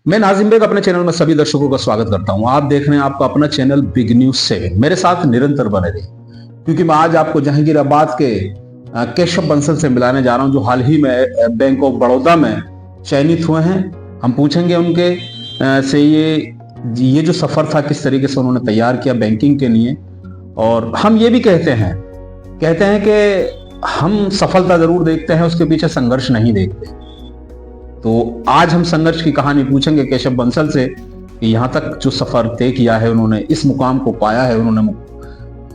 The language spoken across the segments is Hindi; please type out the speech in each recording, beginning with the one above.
मैं नाजिम बेग अपने चैनल में सभी दर्शकों का स्वागत करता हूं। आप देख रहे हैं आपका अपना चैनल बिग न्यूज 7। मेरे साथ निरंतर बने रहिए, क्योंकि मैं आज आपको जहांगीराबाद के केशव बंसल से मिलाने जा रहा हूं, जो हाल ही में बैंक ऑफ बड़ौदा में चयनित हुए हैं। हम पूछेंगे उनके से ये जो सफर था किस तरीके से उन्होंने तैयार किया बैंकिंग के लिए। और हम ये भी कहते हैं कि हम सफलता जरूर देखते हैं, उसके पीछे संघर्ष नहीं देखते। तो आज हम संघर्ष की कहानी पूछेंगे केशव बंसल से कि यहाँ तक जो सफर तय किया है उन्होंने, इस मुकाम को पाया है उन्होंने,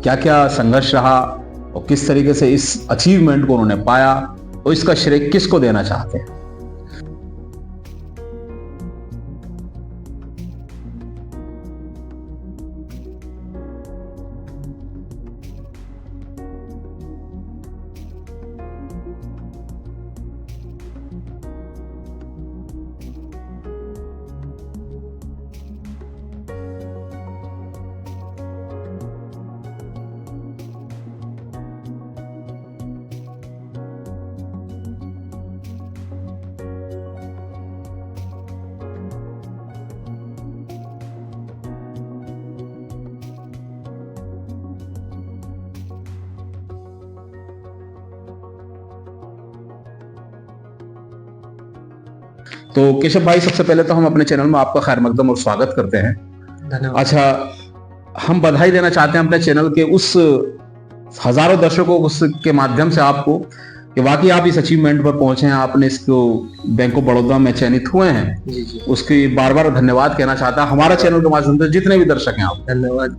क्या क्या संघर्ष रहा और किस तरीके से इस अचीवमेंट को उन्होंने पाया और इसका श्रेय किसको देना चाहते हैं। तो केशव भाई, सबसे पहले तो हम अपने चैनल में आपका खैर मकदम और स्वागत करते हैं। धन्यवाद। अच्छा, हम बधाई देना चाहते हैं अपने चैनल के उस हजारों दर्शकों के माध्यम से आपको कि वाकई आप इस अचीवमेंट पर पहुंचे हैं। आपने इसको बैंक ऑफ बड़ौदा में चयनित हुए हैं, जी। उसकी बार बार धन्यवाद कहना चाहता है हमारा चैनल के माध्यम से जितने भी दर्शक हैं आप। धन्यवाद।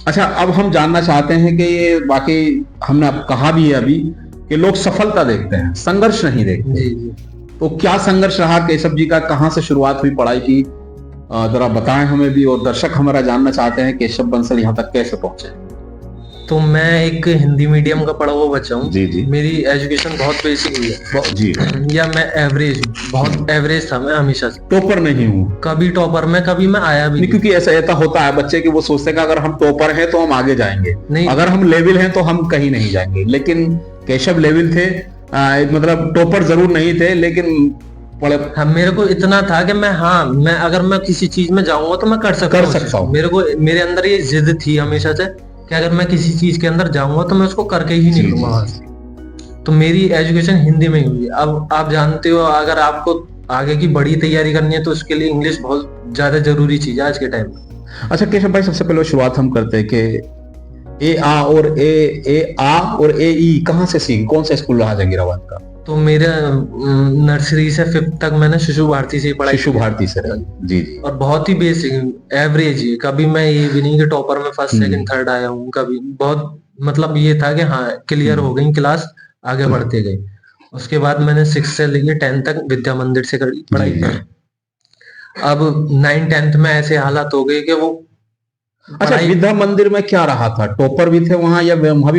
अच्छा, अब हम जानना चाहते हैं कि ये वाकई हमने कहा भी है अभी कि लोग सफलता देखते हैं, संघर्ष नहीं देखते। जी। तो क्या संघर्ष रहा केशव जी का, कहाँ से शुरुआत हुई पढ़ाई की, जरा बताएं हमें भी। और दर्शक हमारा जानना चाहते हैं केशव बंसल यहाँ तक कैसे पहुंचे। तो मैं एक हिंदी मीडियम का पढ़ा हुआ बच्चा हूँ। जी। मेरी एजुकेशन बहुत बेसिक हुई है जी। या मैं एवरेज, बहुत एवरेज था मैं हमेशा से। टॉपर नहीं हूँ कभी टॉपर में कभी मैं आया भी नहीं, क्योंकि ऐसा होता है बच्चे कि वो सोचते हैं कि अगर हम टॉपर हैं तो हम आगे जाएंगे, नहीं। अगर हम लेवल हैं तो हम कहीं नहीं जाएंगे। लेकिन केशव लेवल थे, मतलब टॉपर जरूर नहीं थे, लेकिन हाँ, मेरे को इतना था कि मैं अगर मैं किसी चीज में जाऊंगा तो मैं कर सकता हूँ। मेरे अंदर ये जिद थी हमेशा से कि अगर मैं किसी चीज के अंदर जाऊंगा तो मैं उसको करके ही निकलूंगा वहां से। तो मेरी एजुकेशन हिंदी में ही हुई। अब आप जानते हो, अगर आपको आगे की बड़ी तैयारी करनी है तो उसके लिए इंग्लिश बहुत ज्यादा जरूरी चीज है आज के टाइम में। अच्छा केशव भाई, सबसे पहले शुरुआत हम करते हैं कि ए आ और ए ई कहाँ से सीख, कौन सा स्कूल रहा जहांगीराबाद का? तो मेरा नर्सरी से 5th तक मैंने शिशु भारती से पढ़ाई। शिशु भारती से रही। जी। और बहुत ही बेसिक एवरेज ही, कभी मैं ये भी नहीं कि टॉपर में फर्स्ट सेकंड थर्ड आया हूँ। कभी बहुत मतलब ये था कि हाँ क्लियर हो गई क्लास, आगे बढ़ते गए। उसके बाद मैंने 6 से लेके 10 तक विद्या मंदिर से पढ़ाई की। अब 9-10th में ऐसे हालात हो गए कि वो। अच्छा, विद्या मंदिर में क्या रहा था? टॉपर भी थे वहां या वहां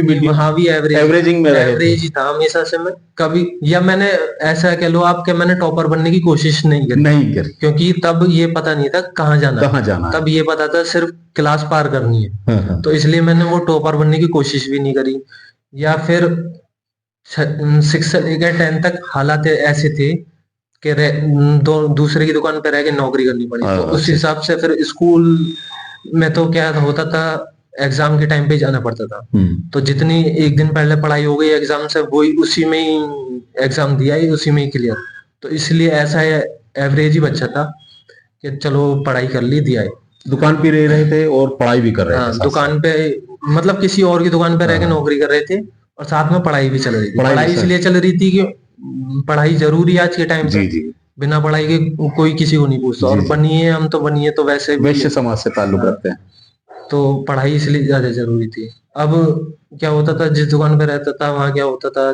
भी एवरेजिंग में रहे? एवरेज ही था हमेशा से मैं। कभी या मैंने ऐसा कह लो आप कि मैंने टॉपर बनने की कोशिश नहीं करी, क्योंकि तब ये पता नहीं था कहाँ जाना। तब ये पता था सिर्फ क्लास पार करनी है। तो इसलिए मैंने वो टॉपर बनने की कोशिश भी नहीं करी। या फिर 6 से लेकर 10 तक हालात ऐसे थे कि दूसरे की दुकान पे रह के नौकरी करनी पड़ी। तो उस हिसाब से फिर स्कूल में तो क्या होता था, एग्जाम के टाइम पे जाना पड़ता था। तो जितनी एक दिन पहले पढ़ाई हो गई एग्जाम से, वही उसी में ही एग्जाम दिया ही, उसी में ही क्लियर। तो इसलिए ऐसा एवरेज ही बच्चा था कि चलो पढ़ाई कर ली, दिया है। दुकान पे रह रहे थे और पढ़ाई भी कर रहे थे? दुकान पे मतलब किसी और की दुकान पे रह के नौकरी कर रहे थे और साथ में पढ़ाई भी चल रही थी। पढ़ाई इसलिए चल रही थी कि पढ़ाई जरूरी आज के टाइम पे। बिना पढ़ाई के कोई किसी को नहीं पूछता। और बनिए हम तो बनिए तो वैसे वैश्य समाज से ताल्लुक रखते हैं, तो पढ़ाई इसलिए ज्यादा जरूरी थी। अब क्या होता था, जिस दुकान पे रहता था वहां क्या होता था,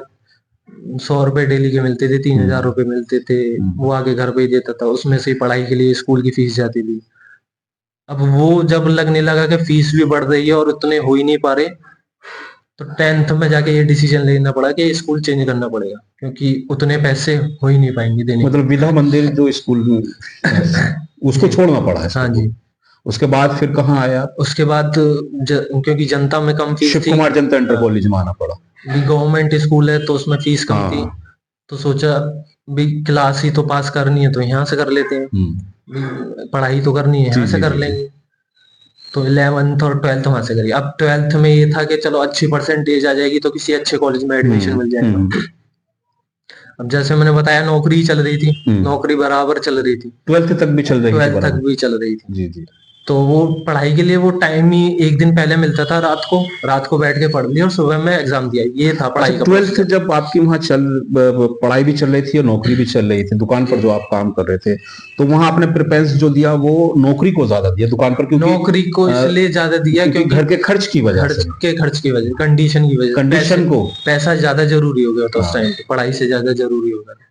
100 रुपए डेली के मिलते थे, 3000 रुपए मिलते थे। वो आके घर पे ही देता था, उसमें से पढ़ाई के लिए स्कूल की फीस जाती थी। अब वो जब लगने लगा कि फीस भी बढ़ रही है और उतने हो ही नहीं पा रहे, तो 10th में जाके ये डिसीजन लेना पड़ा कि स्कूल चेंज करना पड़ेगा, क्योंकि उतने पैसे हो ही नहीं पाएंगे देने। मतलब विद्या मंदिर जो स्कूल उसको छोड़ना पड़ा है? हाँ जी। उसके बाद फिर कहाँ आया? उसके बाद क्योंकि जनता में कम फीस थी, शिव कुमार जनता इंटर कॉलेज में आना पड़ा। गवर्नमेंट स्कूल है तो उसमें फीस कम थी, तो सोचा भी क्लास ही तो पास करनी है तो यहाँ से कर लेते हैं। पढ़ाई तो करनी है, यहाँ से कर लेंगे। तो 11th और 12th वहां से करी। अब 12th में ये था कि चलो अच्छी परसेंटेज आ जाएगी तो किसी अच्छे कॉलेज में एडमिशन मिल जाएगा। अब जैसे मैंने बताया नौकरी चल रही थी, नौकरी बराबर चल रही थी, 12th तक भी चल रही थी, 12th तक भी चल रही थी। जी जी। तो वो पढ़ाई के लिए वो टाइम ही एक दिन पहले मिलता था, रात को बैठ के पढ़ लिया और सुबह में एग्जाम दिया, ये था पढ़ाई का। 12th जब आपकी वहाँ पढ़ाई भी चल रही थी और नौकरी भी चल रही थी, दुकान पर जो आप काम कर रहे थे, तो वहाँ आपने प्रेफरेंस जो दिया वो नौकरी को ज्यादा दिया दुकान पर, क्योंकि नौकरी को इसलिए ज्यादा दिया क्योंकि घर के खर्च की वजह से, कंडीशन की वजह, कंडीशन को पैसा ज्यादा जरूरी हो गया था उस टाइम पे, पढ़ाई से ज्यादा जरूरी हो गया,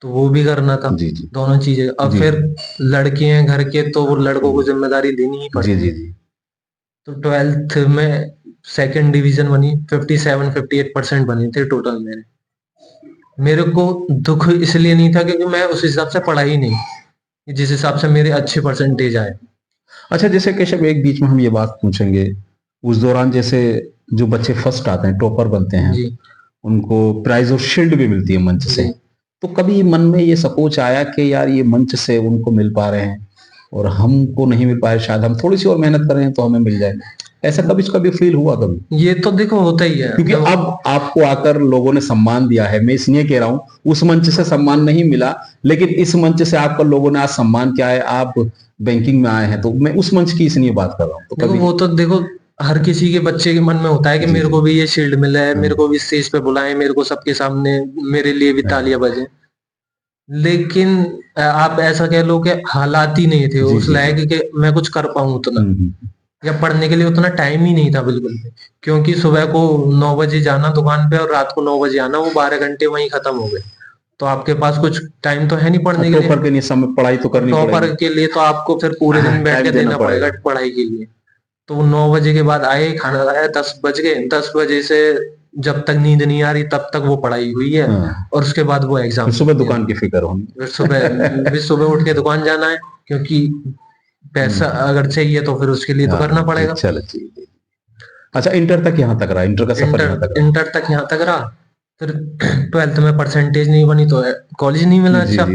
तो वो भी करना था। जी जी। दोनों चीजें। अब फिर लड़के हैं घर के, तो वो लड़कों को जिम्मेदारी देनी ही पड़ती। जी जी। तो 12th में सेकंड डिवीजन बनी, 57-58% बने थे टोटल मेरे। मेरे को दुख इसलिए नहीं था क्योंकि मैं उस हिसाब से पढ़ा ही नहीं जिस हिसाब से मेरे अच्छे परसेंटेज आए। अच्छा, जैसे केशव एक बीच में हम ये बात पूछेंगे, उस दौरान जैसे जो बच्चे फर्स्ट आते हैं, टॉपर बनते हैं जी, उनको प्राइज और शील्ड भी मिलती है मंच से, तो कभी मन में ये सकोच आया कि यार ये मंच से उनको मिल पा रहे हैं और हमको नहीं मिल पाए, शायद हम थोड़ी सी और मेहनत कर रहे हैं तो हमें मिल जाए, ऐसा कभी फील हुआ कभी? ये तो देखो होता ही है, क्योंकि अब आपको आकर लोगों ने सम्मान दिया है, मैं इसलिए कह रहा हूँ, उस मंच से सम्मान नहीं मिला, लेकिन इस मंच से आपका लोगों ने आज सम्मान किया है, आप बैंकिंग में आए हैं, तो मैं उस मंच की इसलिए बात कर रहा हूँ। तो कभी वो तो देखो हर किसी के बच्चे के मन में होता है कि मेरे को भी ये शील्ड मिला है, मेरे को भी स्टेज पे बुलाएं, मेरे को सबके सामने मेरे लिए भी तालियां बजे। लेकिन आप ऐसा कह लो कि हालात ही नहीं थे उस लायक कि मैं कुछ कर पाऊं उतना, या पढ़ने के लिए उतना टाइम ही नहीं था बिल्कुल भी, क्योंकि सुबह को 9 बजे जाना दुकान पे और रात को 9 बजे आना, वो 12 घंटे वहीं खत्म हो गए। तो आपके पास कुछ टाइम तो है नहीं पढ़ने के लिए। टॉपर के लिए समय पढ़ाई तो करनी पड़ेगी। टॉपर के लिए तो आपको फिर पूरे दिन बैठ के देना पड़ेगा पढ़ाई के लिए। तो 9 बजे के बाद आए, खाना खाया, 10 बज गए, 10 बजे से जब तक नींद नहीं आ रही तब तक वो पढ़ाई हुई है। और उसके बाद वो एग्जाम, सुबह दुकान की फिक्र होनी, सुबह उठ के दुकान जाना है, क्योंकि पैसा अगर चाहिए तो फिर उसके लिए तो करना पड़ेगा। चलो ठीक है। अच्छा, इंटर तक यहाँ तक रहा, इंटर का सफर इंटर तक यहाँ तक रहा। फिर 12th में परसेंटेज नहीं बनी तो कॉलेज नहीं मिला। अच्छा,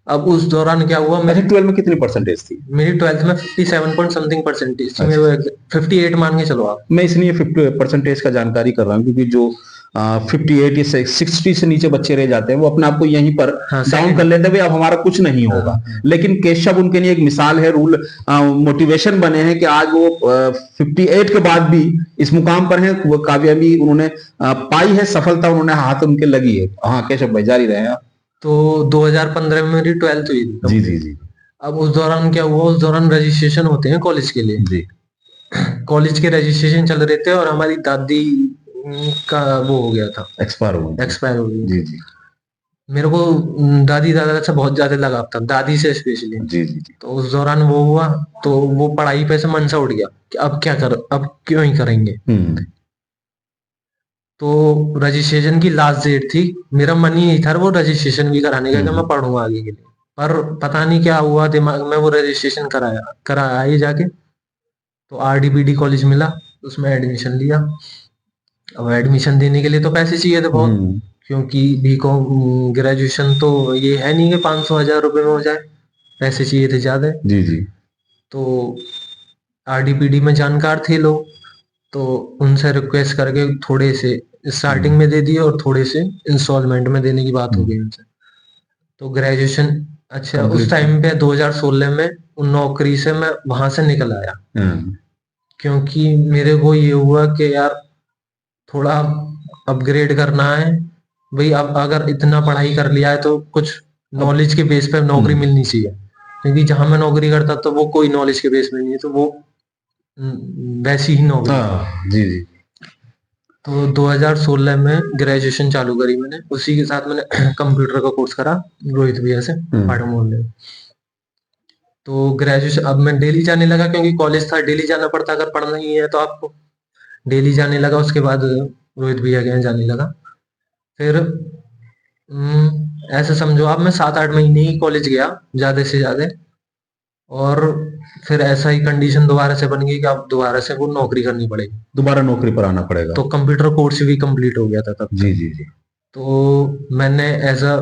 अब उस दौरान क्या हुआ, मेरे 12 में कितनी परसेंटेज थी? मेरी 12th में 57 पॉइंट समथिंग परसेंटेज थी। मेरे 58 मान के चलो आप। मैं इसलिए 50 परसेंटेज का जानकारी कर रहा हूँ क्योंकि जो 58 या 60 से नीचे बच्चे रह जाते हैं वो अपने आप को यहीं पर डाउन कर लेते हैं, भाई अब हमारा कुछ नहीं होगा। लेकिन केशव उनके लिए एक मिसाल है, रूल मोटिवेशन बने हैं कि आज वो 58 के बाद भी इस मुकाम पर है, वो कामयाबी उन्होंने पाई है, सफलता उन्होंने हाथ उनके लगी है। हाँ केशव भाई जारी रहे आप। तो 2015 में मेरी 12th हुई थी। जी जी जी। अब उस दौरान क्या हुआ, उस दौरान रजिस्ट्रेशन होते हैं कॉलेज के लिए जी। कॉलेज के रजिस्ट्रेशन चल रहे थे और हमारी दादी का वो हो गया था, एक्सपायर हो गई जी जी। मेरे को दादी दादा से बहुत ज्यादा लगाव था, दादी से स्पेशली जी जी जी। तो उस दौरान वो हुआ तो वो पढ़ाई पे से मन सा उठ गया कि अब क्या कर, अब क्यों ही करेंगे। तो रजिस्ट्रेशन की लास्ट डेट थी, मेरा मन ही नहीं था वो रजिस्ट्रेशन भी कराने का कि मैं पढ़ूंगा आगे के लिए, पर पता नहीं क्या हुआ दिमाग में, वो रजिस्ट्रेशन कराया ही जाके। तो RDBD कॉलेज मिला, उसमें एडमिशन लिया। अब एडमिशन देने के लिए तो पैसे चाहिए थे बहुत, क्योंकि बीकॉम ग्रेजुएशन तो ये है नहीं कि 500-1000 रुपए में हो जाए, पैसे चाहिए थे ज्यादा जी जी। तो RDBD में जानकार थे लोग, तो उनसे रिक्वेस्ट करके थोड़े से स्टार्टिंग में दे दिए और थोड़े से इंस्टॉलमेंट में देने की बात हो गई उनसे। तो ग्रेजुएशन अच्छा उस टाइम पे 2016 में नौकरी से मैं वहां से निकल आया, क्योंकि मेरे को ये हुआ कि यार थोड़ा अपग्रेड करना है भाई। अब अगर इतना पढ़ाई कर लिया है तो कुछ नॉलेज के बेस पे नौकरी मिलनी चाहिए, क्योंकि जहां मैं नौकरी करता तो वो कोई नॉलेज के बेस में नहीं है, तो वो वैसी ही नौकरी। जी जी। तो 2016 में ग्रेजुएशन चालू करी मैंने, उसी के साथ मैंने कंप्यूटर का कोर्स करा रोहित भैया से पाठक मोहल्ले। तो ग्रेजुएशन अब मैं डेली जाने लगा, क्योंकि कॉलेज था, डेली जाना पड़ता, अगर पढ़ना ही है तो आपको डेली जाने लगा। उसके बाद रोहित भैया के यहाँ जाने लगा। फिर ऐसे समझो आप, मैं 7-8 महीने ही कॉलेज गया ज्यादा से ज्यादा, और फिर ऐसा ही कंडीशन दोबारा से बन गई कि अब दोबारा से वो नौकरी करनी पड़ेगी, दोबारा नौकरी पर आना पड़ेगा। तो कंप्यूटर कोर्स भी कंप्लीट हो गया था तब। जी जी जी। तो मैंने एज अ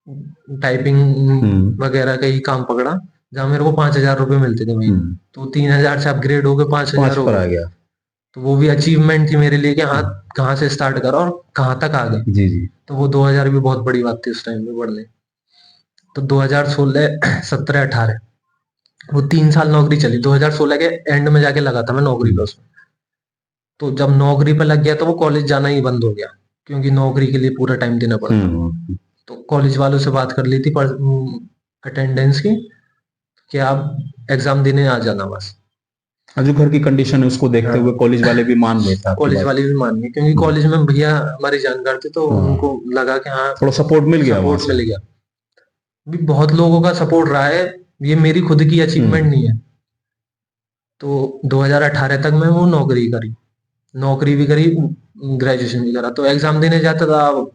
टाइपिंग वगैरह का ही काम पकड़ा, जहाँ मेरे को 5,000 रुपए मिलते थे महीने। तो 3,000 से अपग्रेड हो गए 5,000 पर आ गया। तो वो भी अचीवमेंट थी मेरे लिए कि हाँ, कहाँ से स्टार्ट करा और कहाँ तक आ गए। जी जी। तो वो 2000 भी बहुत बड़ी बात थी उस टाइम में पढ़ने। तो 2016 17 18 वो 3 साल नौकरी चली। 2016 के एंड में जाके लगा था मैं नौकरी पे उसमें। तो जब नौकरी पे लग गया तो वो कॉलेज जाना ही बंद हो गया, क्योंकि नौकरी के लिए पूरा टाइम देना पड़ता। तो कॉलेज वालों से बात कर ली थी अटेंडेंस की, कि आप एग्जाम देने आ जाना बस। जो घर की कंडीशन है उसको देखते हुए कॉलेज वाले भी मान गए था। कॉलेज वाले भी मान गए, क्योंकि कॉलेज में भैया हमारी जानकार थे, तो उनको लगा कि हाँ थोड़ा सपोर्ट मिल गया। सपोर्ट मिल गया। भी बहुत लोगों का सपोर्ट रहा है, ये मेरी खुद की अचीवमेंट नहीं है। तो 2018 तक मैं वो नौकरी भी करी, ग्रेजुएशन भी करा। तो एग्जाम देने जाता था,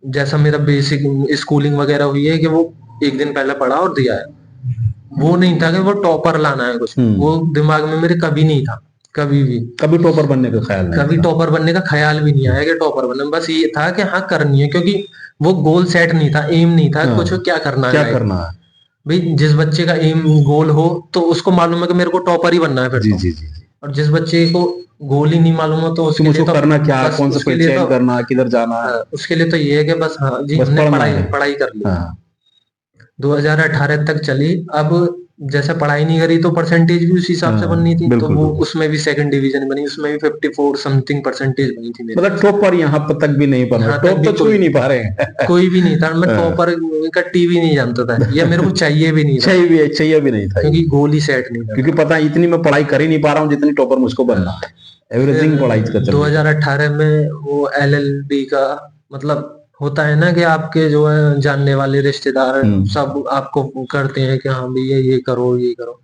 जैसा मेरा बेसिक स्कूलिंग वगैरह हुई है कि वो एक दिन पहले पढ़ा और दिया है। वो नहीं था कि वो टॉपर लाना है कुछ, वो दिमाग में मेरे कभी नहीं था। कभी टॉपर बनने का ख्याल नहीं, कभी टॉपर बनने का ख्याल भी नहीं आया कि टॉपर बनना। बस ये था कि हाँ करनी है, क्योंकि वो गोल सेट नहीं था, एम नहीं था कुछ क्या करना है भाई। जिस बच्चे का एम गोल हो तो उसको मालूम है कि मेरे को टॉपर ही बनना है फिर। जी, जी। और जिस बच्चे को गोल ही नहीं मालूम हो तो उसके लिए तो करना क्या, कौन सा चेंज करना, किधर जाना है, उसके लिए तो ये है कि बस हाँ जी, हमने पढ़ाई कर ली। 2018 तक चली। अब जैसे पढ़ाई नहीं करी तो परसेंटेज भी उसी हिसाब से बननी थी। तो वो उसमें भी सेकंड डिवीजन बनी, उसमें भी 54 समथिंग परसेंटेज बनी थी मेरी। मतलब टॉपर यहाँ तक भी नहीं बना, टॉप तो छू ही नहीं पा रहे हैं। कोई भी नहीं था। मैं टॉपर का टीवी नहीं जानता था, या मेरे को चाहिए भी नहीं था। चाहिए भी नहीं था, क्योंकि गोल ही सेट नहीं था। क्योंकि पता इतनी मैं पढ़ाई कर ही नहीं पा रहा हूँ जितनी टॉपर मुझको बनना है। एवरेजिंग पढ़ाई कर 2018 में वो एलएलबी का मतलब होता है ना कि आपके जो है जानने वाले रिश्तेदार सब आपको करते हैं कि हाँ भैया ये करो ये करो,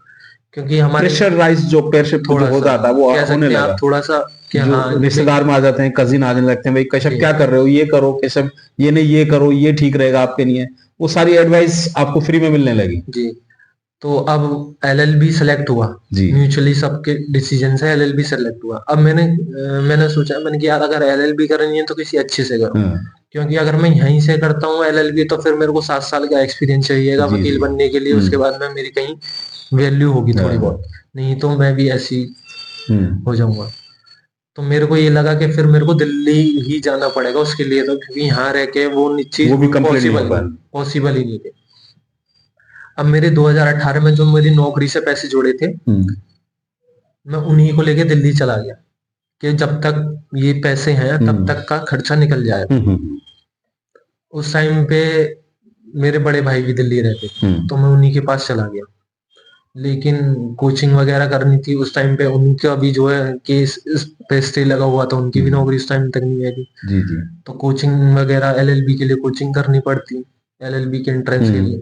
क्योंकि हमारे प्रेशराइज जो प्रेशर थोड़ा हो जाता है वो होने लगा। थोड़ा सा कि हाँ रिश्तेदार में आ जाते हैं, कजिन आने लगते हैं, भाई कैसे क्या कर रहे हो, ये करो कैसे, ये नहीं ये करो, ये ठीक रहेगा आपके लिए। वो सारी एडवाइस आपको फ्री में मिलने लगी। जी। तो अब एलएलबी सेलेक्ट हुआ, म्यूचुअली सबके डिसीजन से एलएलबी सेलेक्ट हुआ। अब मैंने सोचा, मैंने कि यार अगर एलएलबी करनी है तो किसी अच्छे से करो, क्योंकि अगर मैं यहीं से करता हूँ एलएलबी तो फिर मेरे को 7 साल का एक्सपीरियंस चाहिएगा वकील बनने के लिए। उसके बाद में मेरी कहीं वैल्यू होगी थोड़ी बहुत, नहीं तो मैं भी ऐसी हो जाऊंगा। तो मेरे को ये लगा कि फिर मेरे को दिल्ली ही जाना पड़ेगा उसके लिए, तो क्योंकि यहाँ रह के वो चीज पॉसिबल ही नहीं थी। अब मेरे 2018 में जो मेरी नौकरी से पैसे जुड़े थे, मैं उन्हीं को लेके दिल्ली चला गया कि जब तक ये पैसे हैं तब तक का खर्चा निकल जाएगा। उस टाइम पे मेरे बड़े भाई भी दिल्ली रहते थे, तो मैं उन्हीं के पास चला गया। लेकिन कोचिंग वगैरह करनी थी उस टाइम पे, उनका भी जो है केस पे स्टे लगा हुआ था, उनकी भी नौकरी उस टाइम तक नहीं आई थी। जी जी। तो कोचिंग वगैरह एलएलबी के लिए कोचिंग करनी पड़ती, एलएलबी के एंट्रेंस के लिए।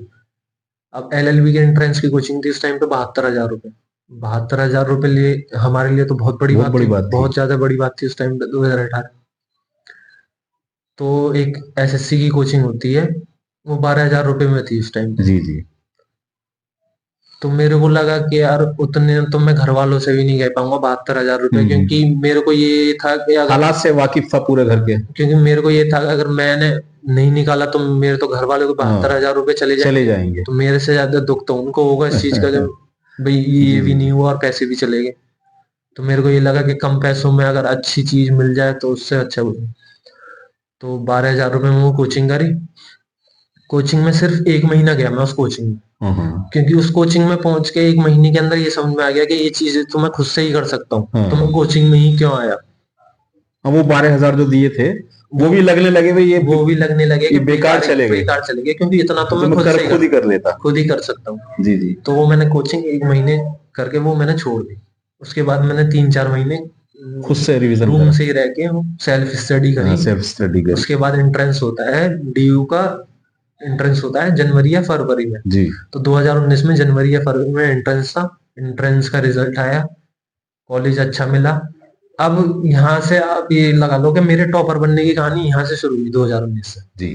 अब एलएलबी के एंट्रेंस की कोचिंग थी उस टाइम पे 72,000 रुपए। 72,000 रुपए लिए हमारे लिए तो बहुत बड़ी बात थी, बहुत ज्यादा बड़ी बात थी उस टाइम पे 2018। तो एक एसएससी की कोचिंग होती है, वो 12,000 रुपए में थी उस टाइम पे। जी जी। तो मेरे को लगा कि यार उतने तो मैं घर वालों से भी नहीं कह पाऊंगा 72,000 रुपए, क्योंकि मेरे को ये था कि अगर हालात से वाकिफ था पूरे घर के, क्योंकि मेरे को ये था कि अगर मैंने नहीं निकाला तो मेरे तो घर वालों को 72,000 रुपए चले जाएंगे। तो मेरे से ज्यादा दुख तो उनको होगा इस चीज का, जब भाई ये भी नहीं हुआ और पैसे भी चले गए। तो मेरे को ये लगा कि कम पैसों में अगर अच्छी चीज मिल जाए तो उससे अच्छा हो। तो 12,000 रुपए में वो कोचिंग करी। कोचिंग में सिर्फ 1 महीना गया मैं उस कोचिंग में, क्योंकि उस कोचिंग में पहुंच के 1 महीने के अंदर ये समझ में आ गया कि ये चीजें तो मैं खुद से ही कर सकता हूँ। तो मैं कोचिंग में ही क्यों आया। वो 12,000 जो दिए थे वो भी लगने लगे भाई, ये वो भी लगने लगे कि बेकार चले गए, क्योंकि इतना तो मैं खुद ही कर लेता, खुद ही कर सकता हूँ। जी जी। तो वो मैंने कोचिंग 1 महीने करके वो मैंने छोड़ दी। उसके बाद मैंने 3-4 महीने खुद से रिवीजन रूम से ही रह के सेल्फ स्टडी करी। उसके बाद एंट्रेंस होता है डीयू का, एंट्रेंस होता है जनवरी या फरवरी में। जी। तो 2019 में जनवरी या फरवरी में एंट्रेंस था। एंट्रेंस का रिजल्ट आया, कॉलेज अच्छा मिला। अब यहाँ से आप ये लगा लो कि मेरे टॉपर बनने की कहानी यहाँ से शुरू हुई 2019 से। जी।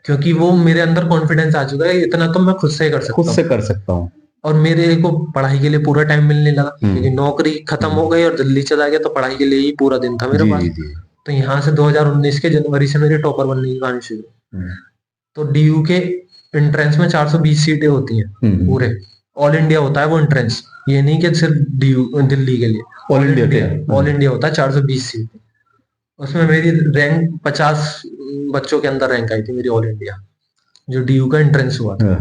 क्योंकि वो मेरे अंदर कॉन्फिडेंस आ चुका है, इतना तो मैं खुद से कर सकता हूँ। और मेरे को पढ़ाई के लिए पूरा टाइम मिलने लगा, क्योंकि नौकरी खत्म हो गई और दिल्ली चला गया, तो पढ़ाई के लिए ही पूरा दिन था मेरे पास। तो यहाँ से 2019 के जनवरी से मेरे टॉपर बनने की कहानी शुरू। तो डीयू के एंट्रेंस में 420 सीटें होती हैं पूरे, ऑल इंडिया होता है वो एंट्रेंस, ये नहीं कि सिर्फ डीयू दिल्ली के लिए, ऑल इंडिया होता है 420 सीट। उसमें मेरी रैंक 50 बच्चों के अंदर रैंक आई थी मेरी ऑल इंडिया, जो डीयू का एंट्रेंस हुआ था।